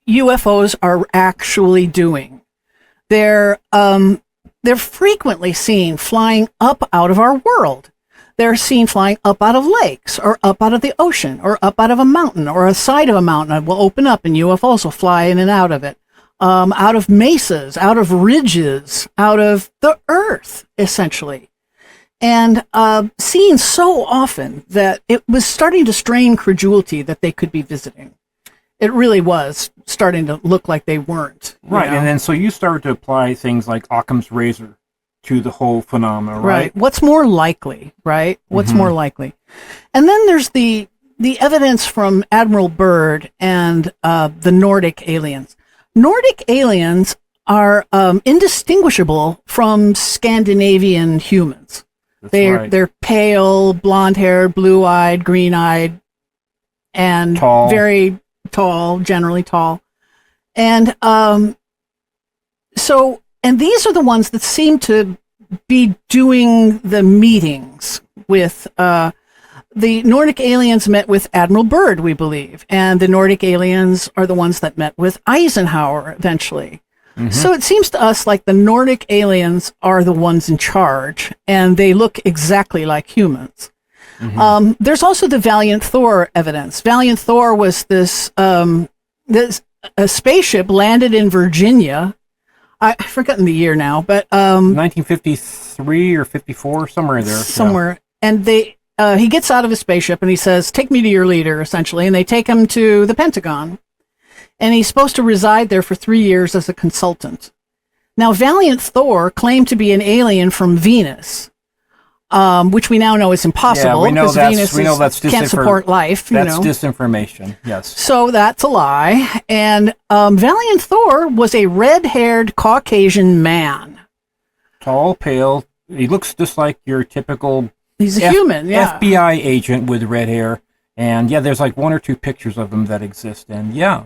S1: UFOs are actually doing. They're frequently seen flying up out of our world. They're seen flying up out of lakes, or up out of the ocean, or up out of a mountain, or a side of a mountain will open up and UFOs will fly in and out of it. out of mesas, out of ridges, out of the earth, essentially. And seen so often that it was starting to strain credulity that they could be visiting. It really was starting to look like they weren't.
S2: Right, and then so you started to apply things like Occam's razor to the whole phenomena, right?
S1: What's more likely, right? What's more likely? And then there's the evidence from Admiral Byrd and the Nordic aliens. Nordic aliens are indistinguishable from Scandinavian humans. They're pale, blonde-haired, blue-eyed, green-eyed, and
S2: tall.
S1: Very tall, generally tall. And and these are the ones that seem to be doing the meetings with the Nordic aliens met with Admiral Byrd, we believe, and the Nordic aliens are the ones that met with Eisenhower eventually. So it seems to us like the Nordic aliens are the ones in charge, and they look exactly like humans. There's also the Valiant Thor evidence. Valiant Thor was this a spaceship landed in Virginia. I've forgotten the year now, but
S2: 1953 or 54, somewhere there.
S1: Somewhere, yeah. And he gets out of his spaceship and he says, "Take me to your leader," essentially, and they take him to the Pentagon. And he's supposed to reside there for 3 years as a consultant. Now, Valiant Thor claimed to be an alien from Venus, which we now know is impossible.
S2: Yeah,
S1: because Venus can't support life.
S2: That's disinformation, yes.
S1: So that's a lie. And Valiant Thor was a red-haired Caucasian man.
S2: Tall, pale. He looks just like your typical...
S1: He's a human, yeah.
S2: FBI agent with red hair. And yeah, there's like 1 or 2 pictures of him that exist. And yeah,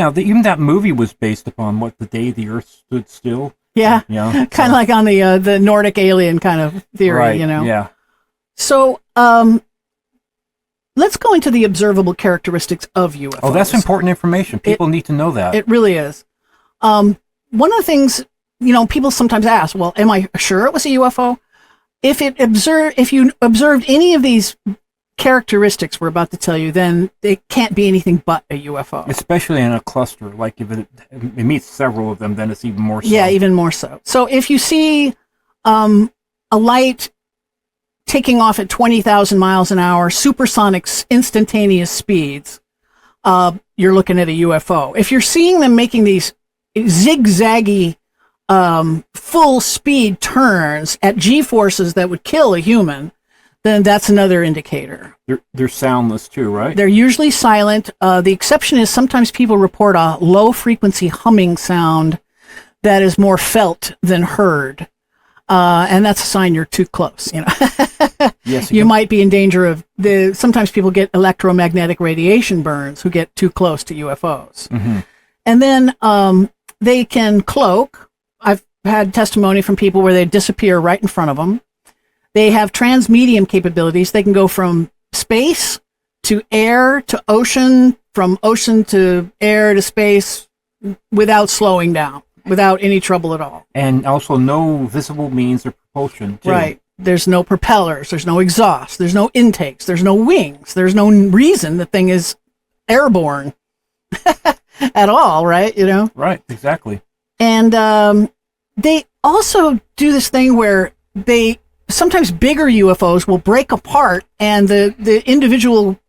S2: even that movie was based upon the day the Earth stood still.
S1: Yeah, kind of like on the Nordic alien kind of theory,
S2: right,
S1: Yeah. So let's go into the observable characteristics of UFOs.
S2: Oh, that's important information. People need to know that.
S1: It really is. One of the things, people sometimes ask, well, am I sure it was a UFO? If you observed any of these characteristics we're about to tell you, then it can't be anything but a UFO.
S2: Especially in a cluster, like if it meets several of them, then it's even more so.
S1: Yeah, even more so. So if you see a light taking off at 20,000 miles an hour, supersonic, instantaneous speeds, you're looking at a UFO. If you're seeing them making these zigzaggy full speed turns at G-forces that would kill a human, then that's another indicator.
S2: They're soundless too, right?
S1: They're usually silent. The exception is sometimes people report a low-frequency humming sound that is more felt than heard. And that's a sign you're too close.
S2: Yes,
S1: you might be in danger of sometimes people get electromagnetic radiation burns who get too close to UFOs. And then they can cloak. I've had testimony from people where they disappear right in front of them. They have transmedium capabilities. They can go from space to air to ocean, from ocean to air to space without slowing down, without any trouble at all.
S2: And also no visible means of propulsion, too.
S1: Right. There's no propellers. There's no exhaust. There's no intakes. There's no wings. There's no reason the thing is airborne at all, right?
S2: Right, exactly.
S1: And they also do this thing where sometimes bigger UFOs will break apart and the individual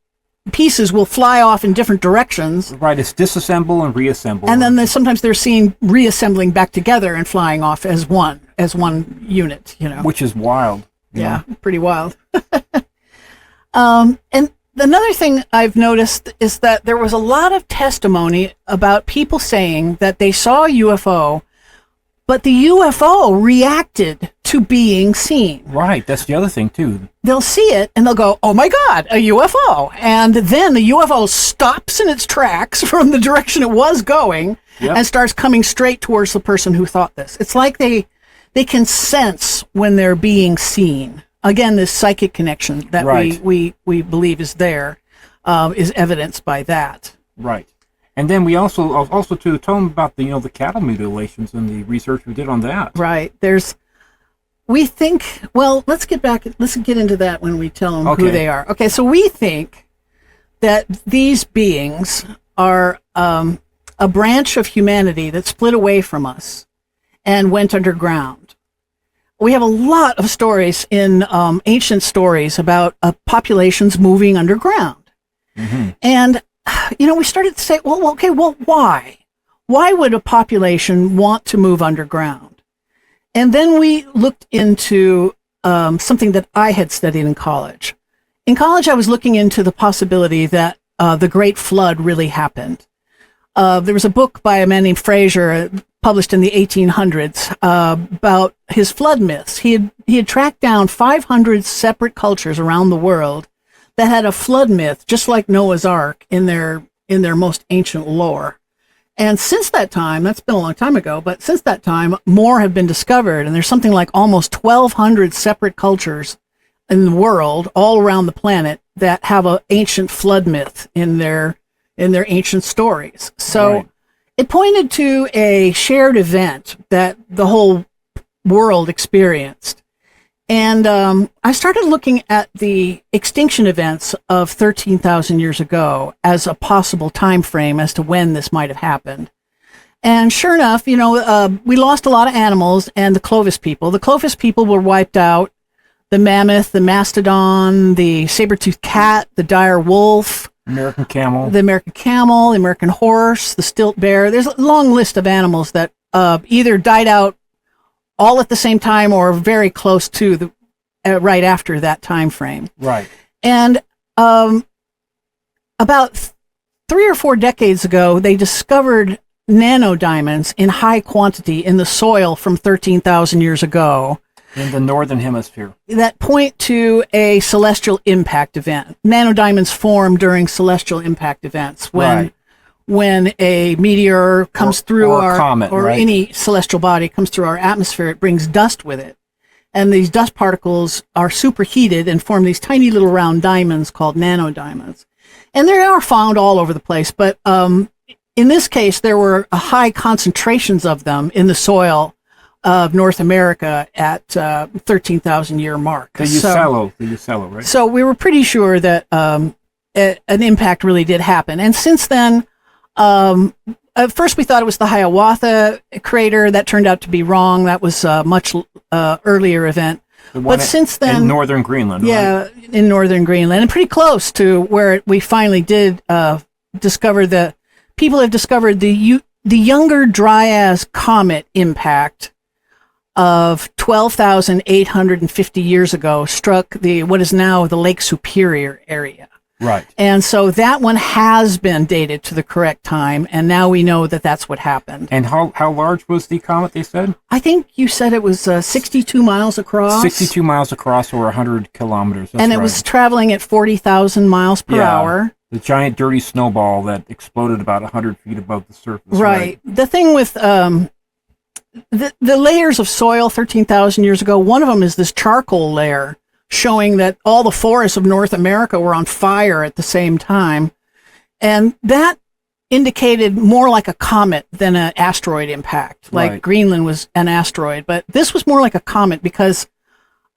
S1: pieces will fly off in different directions.
S2: Right, it's disassemble and reassemble.
S1: And then sometimes they're seen reassembling back together and flying off as one unit,
S2: Which is wild.
S1: Yeah, pretty wild. And another thing I've noticed is that there was a lot of testimony about people saying that they saw a UFO, but the UFO reacted to being seen.
S2: Right, that's the other thing, too.
S1: They'll see it, and they'll go, "Oh my God, a UFO!" And then the UFO stops in its tracks from the direction it was going and starts coming straight towards the person who thought this. It's like they can sense when they're being seen. Again, this psychic connection that we believe is there is evidenced by that.
S2: Right. And then we also to tell them about the cattle mutilations and the research we did on that.
S1: Right. Let's get into that when we tell them who they are. Okay, so we think that these beings are a branch of humanity that split away from us and went underground. We have a lot of stories in ancient stories about populations moving underground. Mm-hmm. And, we started to say, well, why? Why would a population want to move underground? And then we looked into something that I had studied in college. In college, I was looking into the possibility that the Great Flood really happened. There was a book by a man named Fraser, published in the 1800s, about his flood myths. He had tracked down 500 separate cultures around the world that had a flood myth, just like Noah's Ark, in their most ancient lore. And since that time, that's been a long time ago, but since that time, more have been discovered, and there's something like almost 1,200 separate cultures in the world, all around the planet, that have an ancient flood myth in their ancient stories. So right. It pointed to a shared event that the whole world experienced. And I started looking at the extinction events of 13,000 years ago as a possible time frame as to when this might have happened. And sure enough, we lost a lot of animals and the Clovis people. The Clovis people were wiped out. The mammoth, the mastodon, the saber-toothed cat, the dire wolf, the American camel, the American horse, the stilt bear. There's a long list of animals that either died out all at the same time or very close to the right after that time frame. Right. And about 3 or 4 decades ago, they discovered nanodiamonds in high quantity in the soil from 13,000 years ago.
S2: In the northern hemisphere.
S1: That point to a celestial impact event. Nanodiamonds form during celestial impact events when a meteor comes through
S2: or comet,
S1: or
S2: right?
S1: Any celestial body comes through our atmosphere, it brings dust with it. And these dust particles are superheated and form these tiny little round diamonds called nanodiamonds. And they are found all over the place, but in this case, there were high concentrations of them in the soil of North America at 13,000 year mark.
S2: The Uccello, right?
S1: So we were pretty sure that an impact really did happen. And since then, at first we thought it was the Hiawatha crater. That turned out to be wrong. That was a much earlier event. But since then,
S2: in northern Greenland,
S1: yeah, right? In northern Greenland, and pretty close to where we finally did discover people have discovered the Younger Dryas comet impact of 12,850 years ago struck what is now the Lake Superior area.
S2: Right.
S1: And so that one has been dated to the correct time, and now we know that that's what happened.
S2: And how large was the comet, they said?
S1: I think you said it was 62 miles across.
S2: 62 miles across, or 100 kilometers. That's
S1: and it was traveling at 40,000 miles per hour.
S2: The giant dirty snowball that exploded about 100 feet above the surface.
S1: Right. The thing with the layers of soil 13,000 years ago, one of them is this charcoal layer showing that all the forests of North America were on fire at the same time. And that indicated more like a comet than an asteroid impact. Like Greenland was an asteroid, but this was more like a comet because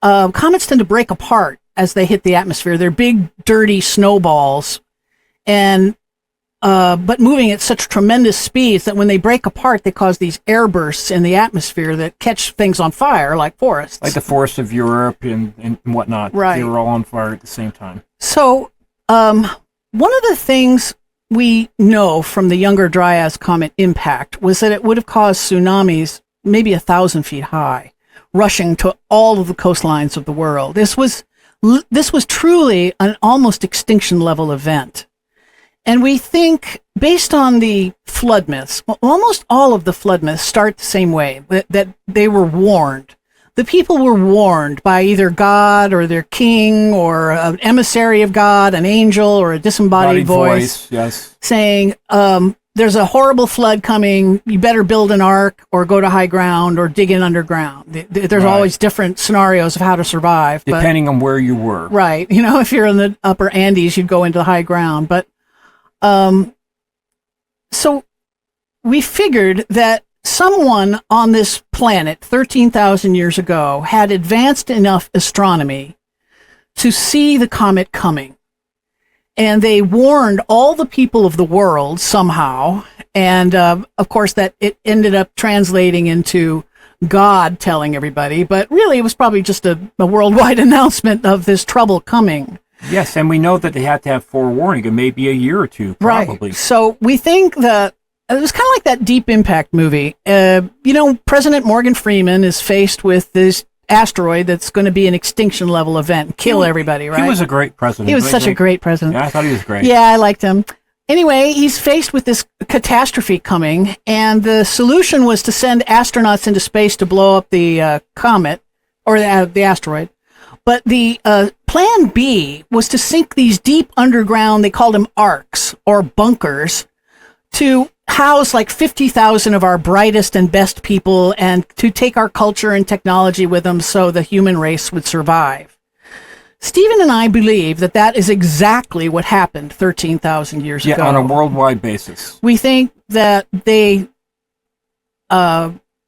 S1: comets tend to break apart as they hit the atmosphere. They're big, dirty snowballs, and but moving at such tremendous speeds that when they break apart, they cause these air bursts in the atmosphere that catch things on fire, like forests.
S2: Like the forests of Europe and whatnot.
S1: Right.
S2: They were all on fire at the same time.
S1: So one of the things we know from the Younger Dryas comet impact was that it would have caused tsunamis maybe 1,000 feet high, rushing to all of the coastlines of the world. This was truly an almost extinction level event. And we think, based on the flood myths, almost all of the flood myths start the same way, that they were warned. The people were warned by either God or their king or an emissary of God, an angel or a disembodied voice,
S2: yes,
S1: saying, there's a horrible flood coming, you better build an ark or go to high ground or dig in underground. There's always different scenarios of how to survive.
S2: Depending on where you were.
S1: Right. If you're in the upper Andes, you'd go into the high ground. But so we figured that someone on this planet 13,000 years ago had advanced enough astronomy to see the comet coming. and they warned all the people of the world somehow. And of course, that it ended up translating into God telling everybody, but really it was probably just a worldwide announcement of this trouble coming.
S2: Yes, and we know that they had to have forewarning, and maybe a year or two, probably.
S1: Right. So we think that it was kind of like that Deep Impact movie. President Morgan Freeman is faced with this asteroid that's going to be an extinction level event, kill everybody, right?
S2: He was a great president.
S1: He was such a great president.
S2: Yeah, I thought he was great.
S1: Yeah, I liked him. Anyway, he's faced with this catastrophe coming, and the solution was to send astronauts into space to blow up the comet, or the asteroid. But the plan B was to sink these deep underground, they called them arcs, or bunkers, to house like 50,000 of our brightest and best people, and to take our culture and technology with them so the human race would survive. Stephen and I believe that that is exactly what happened 13,000 years ago.
S2: Yeah, on a worldwide basis.
S1: We think that they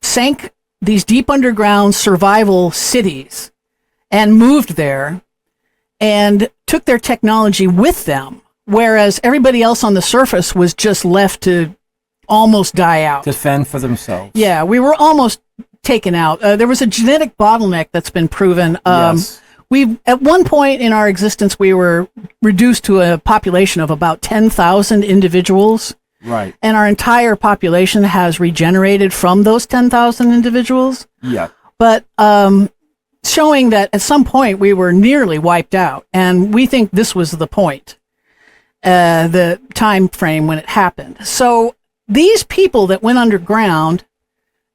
S1: sank these deep underground survival cities and moved there and took their technology with them, whereas everybody else on the surface was just left to almost die out.
S2: To fend for themselves.
S1: Yeah, we were almost taken out. There was a genetic bottleneck that's been proven.
S2: Yes.
S1: At one point in our existence, we were reduced to a population of about 10,000 individuals.
S2: Right.
S1: And our entire population has regenerated from those 10,000 individuals.
S2: Yeah.
S1: But showing that at some point we were nearly wiped out. And we think this was the point, the time frame when it happened. So these people that went underground,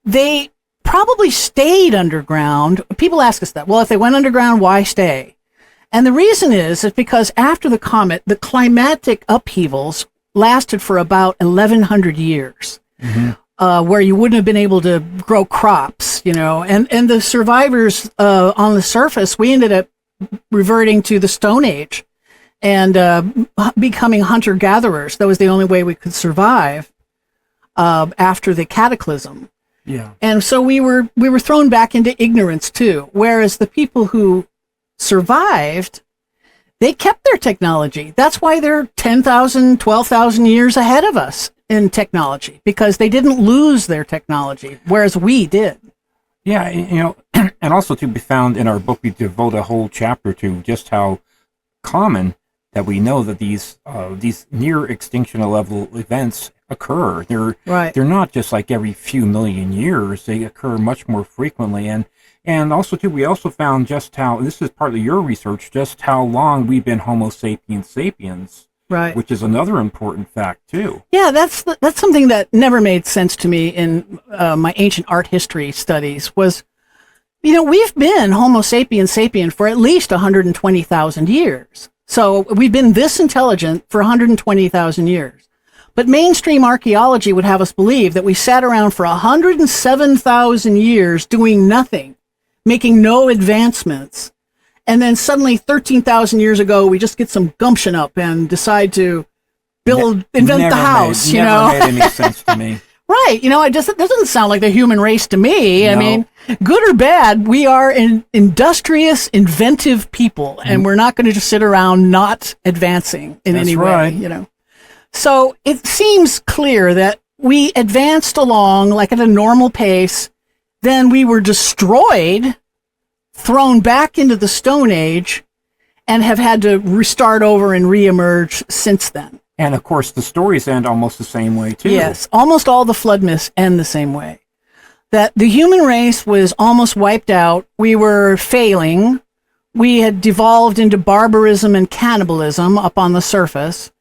S1: they probably stayed underground. People ask us that. Well, if they went underground, why stay? And the reason is because after the comet, the climatic upheavals lasted for about 1,100 years, where you wouldn't have been able to grow crops, and the survivors on the surface, we ended up reverting to the Stone Age and becoming hunter-gatherers. That was the only way we could survive after the cataclysm.
S2: Yeah.
S1: And so we were thrown back into ignorance too. Whereas the people who survived, they kept their technology. That's why they're 10,000, 12,000 years ahead of us in technology, because they didn't lose their technology, whereas we did.
S2: Yeah, and also to be found in our book, we devote a whole chapter to just how common that we know that these near extinction level events occur. They're not just like every few million years. They occur much more frequently. And also too, we also found just how, this is part of your research, just how long we've been Homo sapiens sapiens.
S1: Right.
S2: Which is another important fact too.
S1: Yeah, that's something that never made sense to me in my ancient art history studies was, we've been Homo sapiens sapien for at least 120,000 years. So we've been this intelligent for 120,000 years. But mainstream archaeology would have us believe that we sat around for 107,000 years doing nothing, making no advancements. And then suddenly 13,000 years ago, we just get some gumption up and decide to invent the house,
S2: Never made any sense to me.
S1: Right. It doesn't sound like the human race to me. No. I mean, good or bad, we are an industrious, inventive people, and we're not going to just sit around not advancing in any way, So it seems clear that we advanced along like at a normal pace, then we were destroyed, thrown back into the Stone Age, and have had to restart over and reemerge since then.
S2: And of course, the stories end almost the same way too.
S1: Yes, almost all the flood myths end the same way. That the human race was almost wiped out. We were failing. We had devolved into barbarism and cannibalism up on the surface.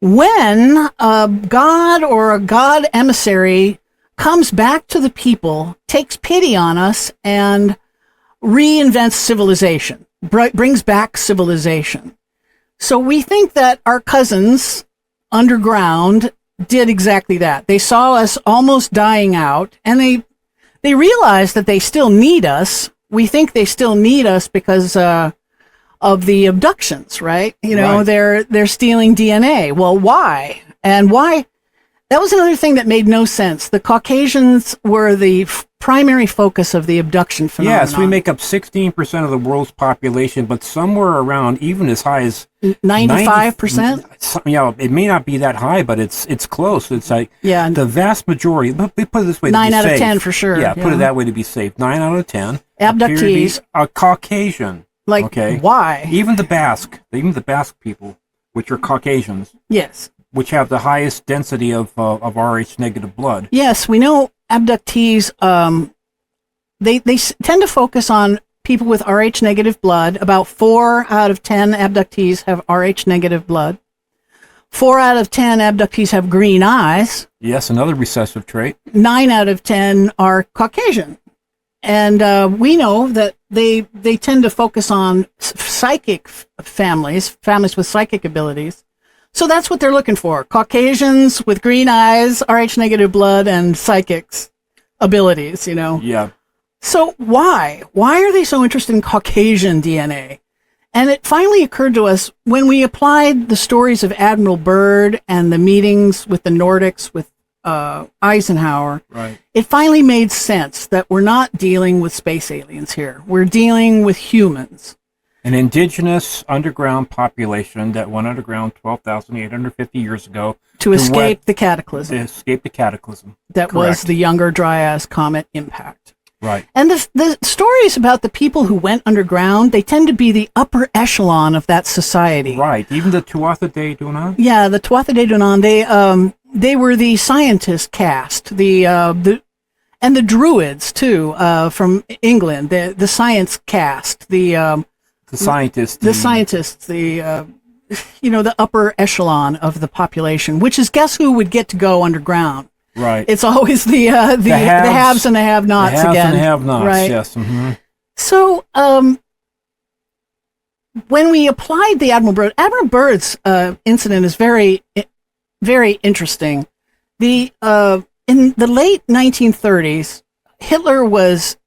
S1: When a god or a god emissary comes back to the people, takes pity on us, and reinvents civilization, brings back civilization. So we think that our cousins underground did exactly that. They saw us almost dying out, and they realized that they still need us. We think they still need us because of the abductions, right?
S2: Right.
S1: They're stealing DNA. Well, why? And why? That was another thing that made no sense. The Caucasians were the primary focus of the abduction phenomenon.
S2: Yes, we make up 16% of the world's population, but somewhere around even as high as
S1: 95%.
S2: Yeah, it may not be that high, but it's close. It's like the vast majority. Let me put it this way:
S1: 9
S2: out
S1: of 10 for sure.
S2: Yeah, put it that way to be safe. 9 out of 10
S1: abductees
S2: are Caucasian.
S1: Like,
S2: okay,
S1: why?
S2: Even the Basque people, which are Caucasians.
S1: Yes.
S2: Which have the highest density of Rh negative blood.
S1: Yes, we know abductees. They tend to focus on people with Rh negative blood. About 4 out of 10 abductees have Rh negative blood. 4 out of 10 abductees have green eyes.
S2: Yes, another recessive trait.
S1: 9 out of 10 are Caucasian, and we know that they tend to focus on psychic families with psychic abilities. So that's what they're looking for. Caucasians with green eyes, Rh negative blood, and psychics abilities,
S2: Yeah.
S1: So why? Why are they so interested in Caucasian DNA? And it finally occurred to us when we applied the stories of Admiral Byrd and the meetings with the Nordics with Eisenhower.
S2: Right.
S1: It finally made sense that we're not dealing with space aliens here. We're dealing with humans.
S2: An indigenous underground population that went underground 12,850 years ago
S1: to escape the cataclysm.
S2: To escape the cataclysm.
S1: That was the Younger Dryas comet impact.
S2: Right.
S1: And the stories about the people who went underground, they tend to be the upper echelon of that society.
S2: Right. Even the Tuatha De Danann?
S1: Yeah, the Tuatha De Danann, they were the scientist caste, and the Druids too, from England, the science caste, the scientists, the upper echelon of the population, which is guess who would get to go underground.
S2: Right.
S1: It's always the haves and the have-nots again.
S2: The haves and the have-nots,
S1: right?
S2: Yes. Mm-hmm.
S1: So when we applied the Admiral Byrd's incident is very, very interesting. In the late 1930s, Hitler was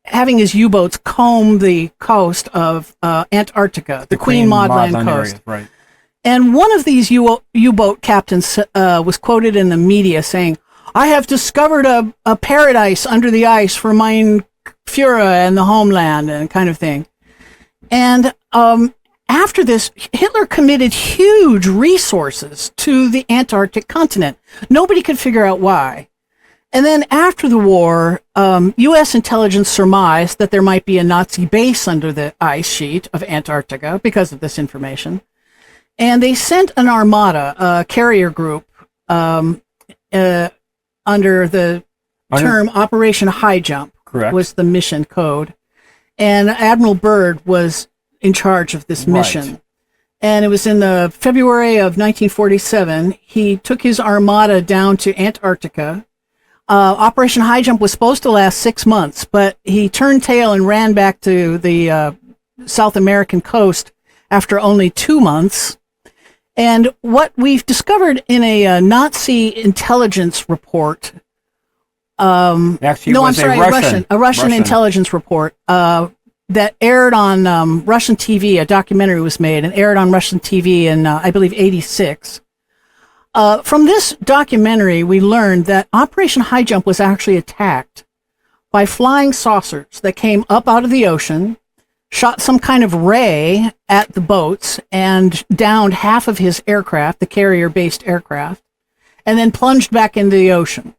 S1: having his U-boats comb the coast of Antarctica, the Queen Maud Land coast.
S2: Area, right.
S1: And one of these U-boat captains was quoted in the media saying, "I have discovered a paradise under the ice for mein Führer and the homeland," and kind of thing. And after this, Hitler committed huge resources to the Antarctic continent. Nobody could figure out why. And then after the war, U.S. intelligence surmised that there might be a Nazi base under the ice sheet of Antarctica because of this information. And they sent an armada, a carrier group, under the term Operation High Jump.
S2: Correct.
S1: Was the mission code. And Admiral Byrd was in charge of this mission.
S2: Right.
S1: And it was in the February of 1947. He took his armada down to Antarctica. Operation High Jump was supposed to last 6 months, but he turned tail and ran back to the South American coast after only 2 months. And what we've discovered in a Nazi intelligence report,
S2: Russian
S1: intelligence report that aired on Russian TV. A documentary was made and aired on Russian TV in, I believe, 86. From this documentary, we learned that Operation High Jump was actually attacked by flying saucers that came up out of the ocean, shot some kind of ray at the boats, and downed half of his aircraft, the carrier-based aircraft, and then plunged back into the ocean.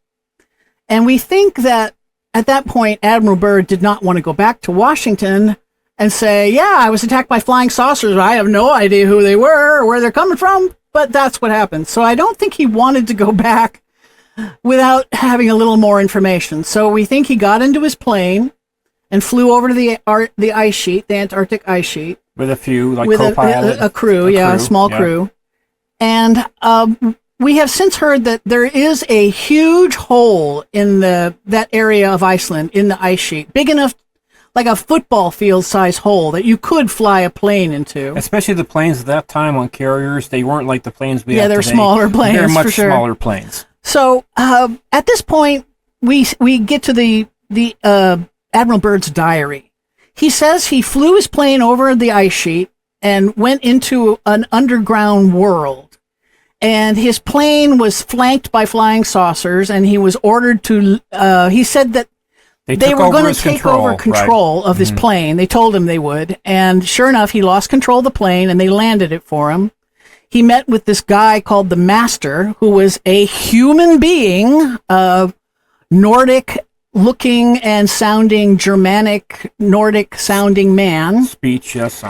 S1: And we think that at that point, Admiral Byrd did not want to go back to Washington and say, yeah, I was attacked by flying saucers. I have no idea who they were or where they're coming from. But that's what happened. So I don't think he wanted to go back without having a little more information. So we think he got into his plane and flew over to the ice sheet, the Antarctic ice sheet.
S2: With a few, like
S1: with
S2: co-pilot.
S1: a crew, a small crew. And we have since heard that there is a huge hole in that area of Iceland in the ice sheet, big enough, like a football field size hole that you could fly a plane into.
S2: Especially the planes at that time on carriers, they weren't like the planes we have today.
S1: Yeah, they're smaller planes.
S2: They're much
S1: for sure.
S2: smaller planes.
S1: So at this point, we get to the Admiral Byrd's diary. He says he flew his plane over the ice sheet and went into an underground world. And his plane was flanked by flying saucers, and he was ordered to, he said that they were going to take over control of his plane. They told him they would. And sure enough, he lost control of the plane, and they landed it for him. He met with this guy called the Master, who was a human being, Nordic looking and sounding, Germanic, Nordic sounding man.
S2: Speech, yes,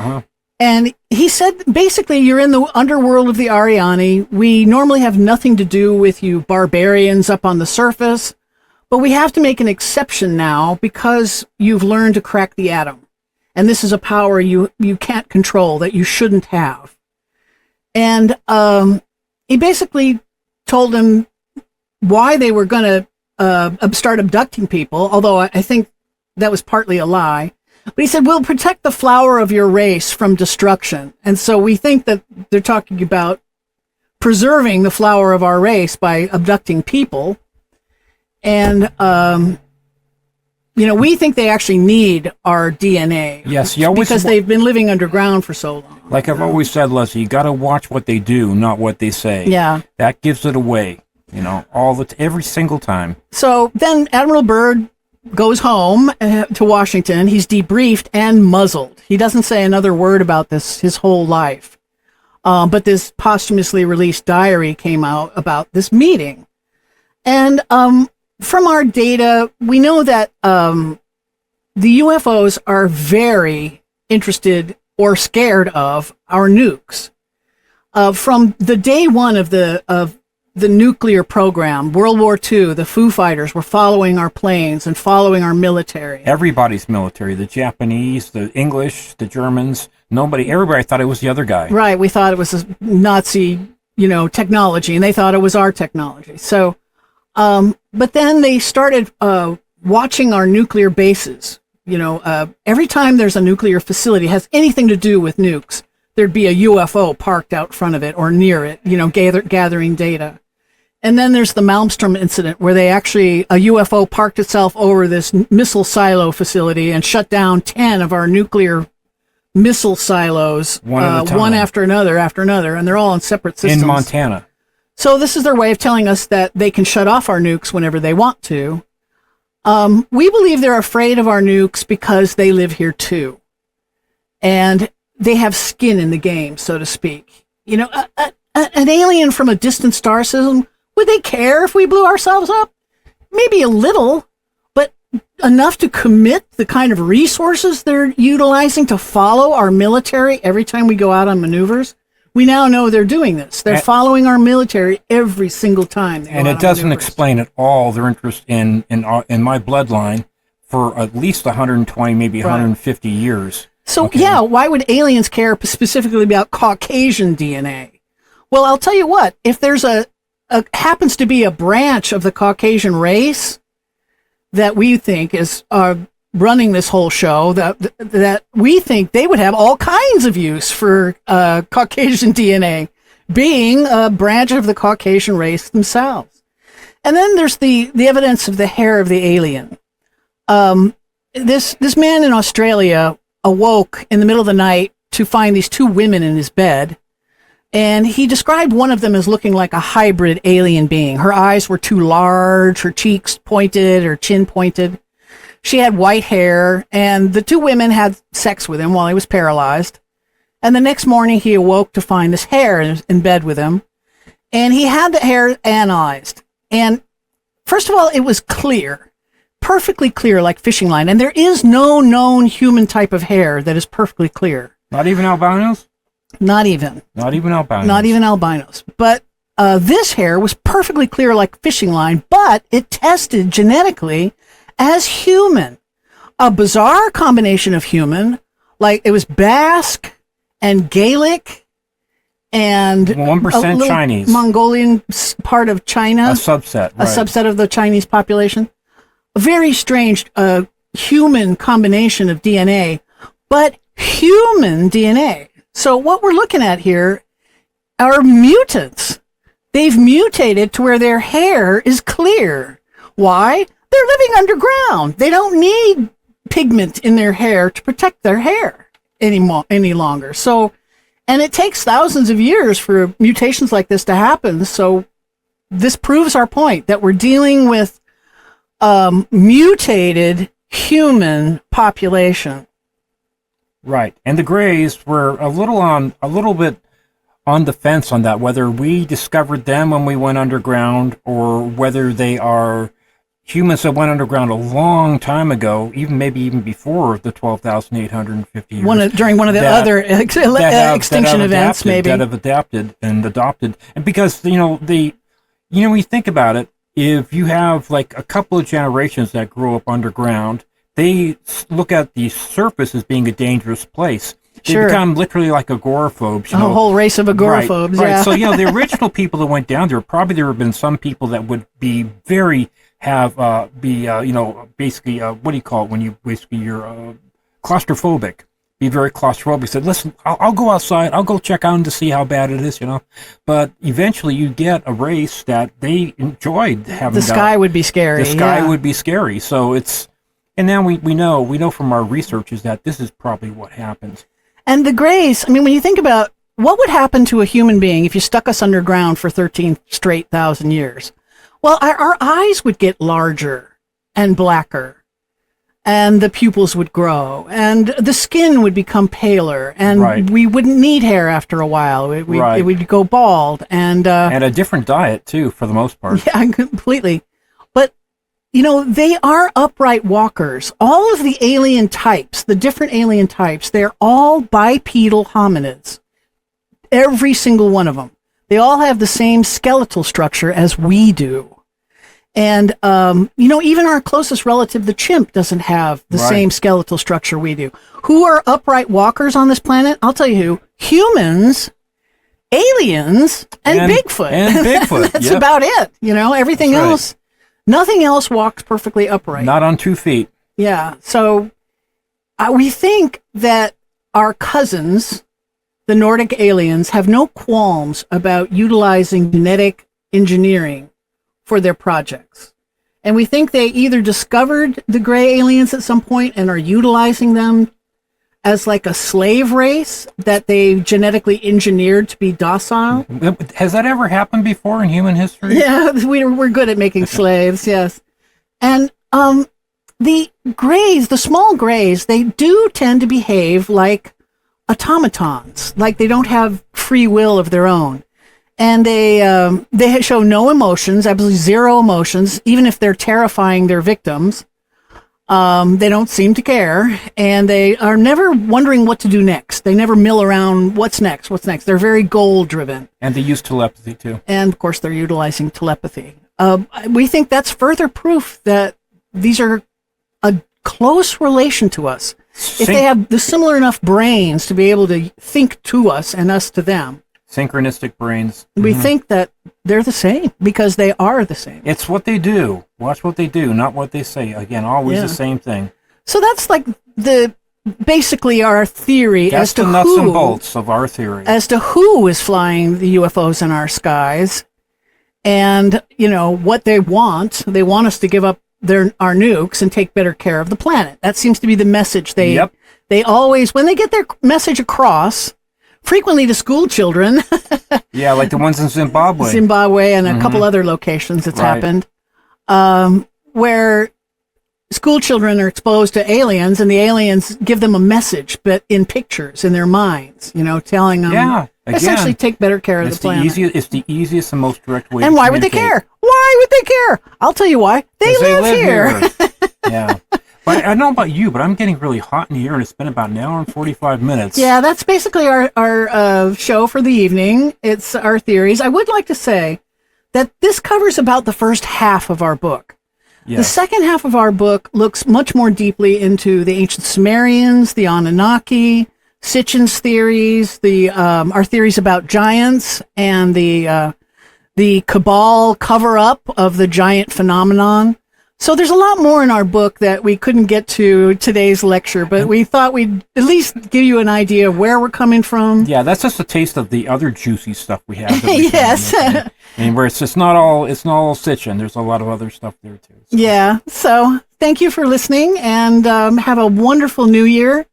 S1: And he said, basically, you're in the underworld of the Ariani. We normally have nothing to do with you barbarians up on the surface, but we have to make an exception now because you've learned to crack the atom. And this is a power you can't control, that you shouldn't have. And he basically told him why they were going to start abducting people, although I think that was partly a lie. But he said, we'll protect the flower of your race from destruction. And so we think that they're talking about preserving the flower of our race by abducting people. And, we think they actually need our DNA.
S2: Yes,
S1: because they've been living underground for so long.
S2: Like I've always said, Leslie, you got to watch what they do, not what they say.
S1: Yeah.
S2: That gives it away, every single time.
S1: So then Admiral Byrd goes home to Washington. He's debriefed and muzzled. He doesn't say another word about this his whole life. But this posthumously released diary came out about this meeting. And from our data, we know that the UFOs are very interested or scared of our nukes. From the day one of the nuclear program, World War II, the Foo Fighters were following our planes and following our military.
S2: Everybody's military, the Japanese, the English, the Germans, everybody thought it was the other guy.
S1: Right, we thought it was a Nazi, technology, and they thought it was our technology. So, but then they started watching our nuclear bases. Every time there's a nuclear facility has anything to do with nukes, there'd be a UFO parked out front of it or near it, gathering data. And then there's the Malmstrom incident where a UFO parked itself over this missile silo facility and shut down 10 of our nuclear missile silos, one after another, and they're all in separate systems.
S2: In Montana.
S1: So this is their way of telling us that they can shut off our nukes whenever they want to. We believe they're afraid of our nukes because they live here too. And they have skin in the game, so to speak. An alien from a distant star system, would they care if we blew ourselves up? Maybe a little, but enough to commit the kind of resources they're utilizing to follow our military every time we go out on maneuvers. We now know they're doing this. They're following our military every single time.
S2: And it doesn't explain at all their interest in my bloodline for at least 120, maybe 150 years.
S1: So, why would aliens care specifically about Caucasian DNA? Well, I'll tell you what, if there's happens to be a branch of the Caucasian race that we think is running this whole show, that we think they would have all kinds of use for Caucasian DNA, being a branch of the Caucasian race themselves. And then there's the evidence of the hair of the alien. This man in Australia awoke in the middle of the night to find these two women in his bed. And he described one of them as looking like a hybrid alien being. Her eyes were too large, her cheeks pointed, her chin pointed. She had white hair, and the two women had sex with him while he was paralyzed. And the next morning he awoke to find this hair in bed with him. And he had the hair analyzed. And first of all, it was clear, perfectly clear, like fishing line. And there is no known human type of hair that is perfectly clear.
S2: Not even albinos?
S1: Not even.
S2: Not even albinos.
S1: Not even albinos. But this hair was perfectly clear like fishing line, but it tested genetically as human. A bizarre combination of human, like it was Basque and Gaelic and
S2: 1% Chinese.
S1: Mongolian part of China.
S2: A subset.
S1: A subset of the Chinese population. A very strange human combination of DNA, but human DNA. So what we're looking at here are mutants. They've mutated to where their hair is clear. Why? They're living underground. They don't need pigment in their hair to protect their hair any longer. So And it takes thousands of years for mutations like this to happen. So this proves our point that we're dealing with mutated human population.
S2: Right. And the Greys were a little bit on the fence on that, whether we discovered them when we went underground or whether they are humans that went underground a long time ago, maybe even before the 12,850 years.
S1: During one of the other extinction events, maybe.
S2: That have adapted and adopted. And because, when you think about it, if you have like a couple of generations that grew up underground, they look at the surface as being a dangerous place. They become literally like agoraphobes.
S1: A whole race of agoraphobes,
S2: right.
S1: yeah.
S2: So, the original people that went down there, probably there have been some people that would be basically, what do you call it when you basically, you're claustrophobic. Be very claustrophobic. Said, listen, I'll go outside. I'll go check out to see how bad it is, But eventually you get a race that they enjoyed having.
S1: The sky would be scary.
S2: The sky would be scary. So and now we know from our researches that this is probably what happens.
S1: And the Greys, when you think about what would happen to a human being if you stuck us underground for 13 straight thousand years? Well, our eyes would get larger and blacker, and the pupils would grow, and the skin would become paler, and we wouldn't need hair after a while. It would go bald. And
S2: a different diet, too, for the most part.
S1: Yeah, completely. But, they are upright walkers. All of the alien types, the different alien types, they're all bipedal hominids. Every single one of them. They all have the same skeletal structure as we do. And, even our closest relative, the chimp, doesn't have the same skeletal structure we do. Who are upright walkers on this planet? I'll tell you who. Humans, aliens, and Bigfoot.
S2: And Bigfoot.
S1: That's about it. Everything else, nothing else walks perfectly upright.
S2: Not on 2 feet.
S1: Yeah. So we think that our cousins, the Nordic aliens, have no qualms about utilizing genetic engineering for their projects. And we think they either discovered the gray aliens at some point and are utilizing them as like a slave race that they genetically engineered to be docile.
S2: Has that ever happened before in human history?
S1: Yeah, we're good at making slaves, yes. And the Greys, the small Greys, they do tend to behave like automatons, like they don't have free will of their own. And they show no emotions, absolutely zero emotions, even if they're terrifying their victims. They don't seem to care, and they are never wondering what to do next. They never mill around, what's next? They're very goal-driven.
S2: And they use telepathy, too.
S1: And, of course, they're utilizing telepathy. We think that's further proof that these are a close relation to us. If they have the similar enough brains to be able to think to us and us to them.
S2: Synchronistic brains.
S1: We think that they're the same because they are the same.
S2: It's what they do. Watch what they do, not what they say. Again, always the same thing.
S1: So that's like basically our theory
S2: as to
S1: the
S2: nuts and bolts of our theory.
S1: As to who is flying the UFOs in our skies and, what they want. They want us to give up our nukes and take better care of the planet. That seems to be the message they always, when they get their message across, frequently to school children.
S2: Yeah, like the ones in Zimbabwe.
S1: And a couple other locations it's happened, where school children are exposed to aliens, and the aliens give them a message, but in pictures, in their minds, telling them, essentially take better care of the planet.
S2: It's the easiest and most direct way
S1: and why would they care? Why would they care? I'll tell you why. They live here.
S2: Yeah. But I don't know about you, but I'm getting really hot in here, and it's been about an hour and 45 minutes.
S1: Yeah, that's basically our show for the evening. It's our theories. I would like to say that this covers about the first half of our book. Yes. The second half of our book looks much more deeply into the ancient Sumerians, the Anunnaki, Sitchin's theories, our theories about giants, and the cabal cover-up of the giant phenomenon. So there's a lot more in our book that we couldn't get to today's lecture, but we thought we'd at least give you an idea of where we're coming from.
S2: Yeah, that's just a taste of the other juicy stuff we have.
S1: Yes.
S2: And where it's not all Sitchin. There's a lot of other stuff there too. So.
S1: Yeah. So thank you for listening, and have a wonderful new year.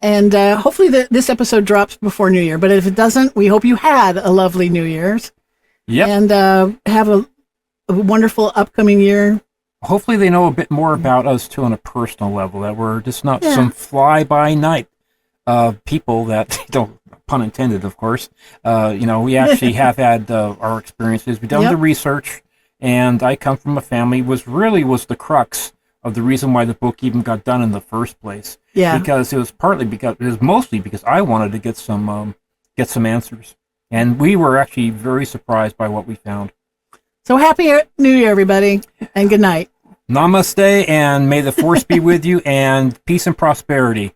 S1: And hopefully this episode drops before New Year. But if it doesn't, we hope you had a lovely New Year's.
S2: Yep.
S1: And have a wonderful upcoming year.
S2: Hopefully they know a bit more about us too on a personal level, that we're just not some fly-by-night people that, don't, pun intended, of course. We actually have had our experiences. We've done the research, and I come from a family was the crux of the reason why the book even got done in the first place.
S1: Yeah.
S2: Because it was mostly because I wanted to get some answers. And we were actually very surprised by what we found.
S1: So happy New Year, everybody, and good night.
S2: Namaste, and may the force be with you, and peace and prosperity.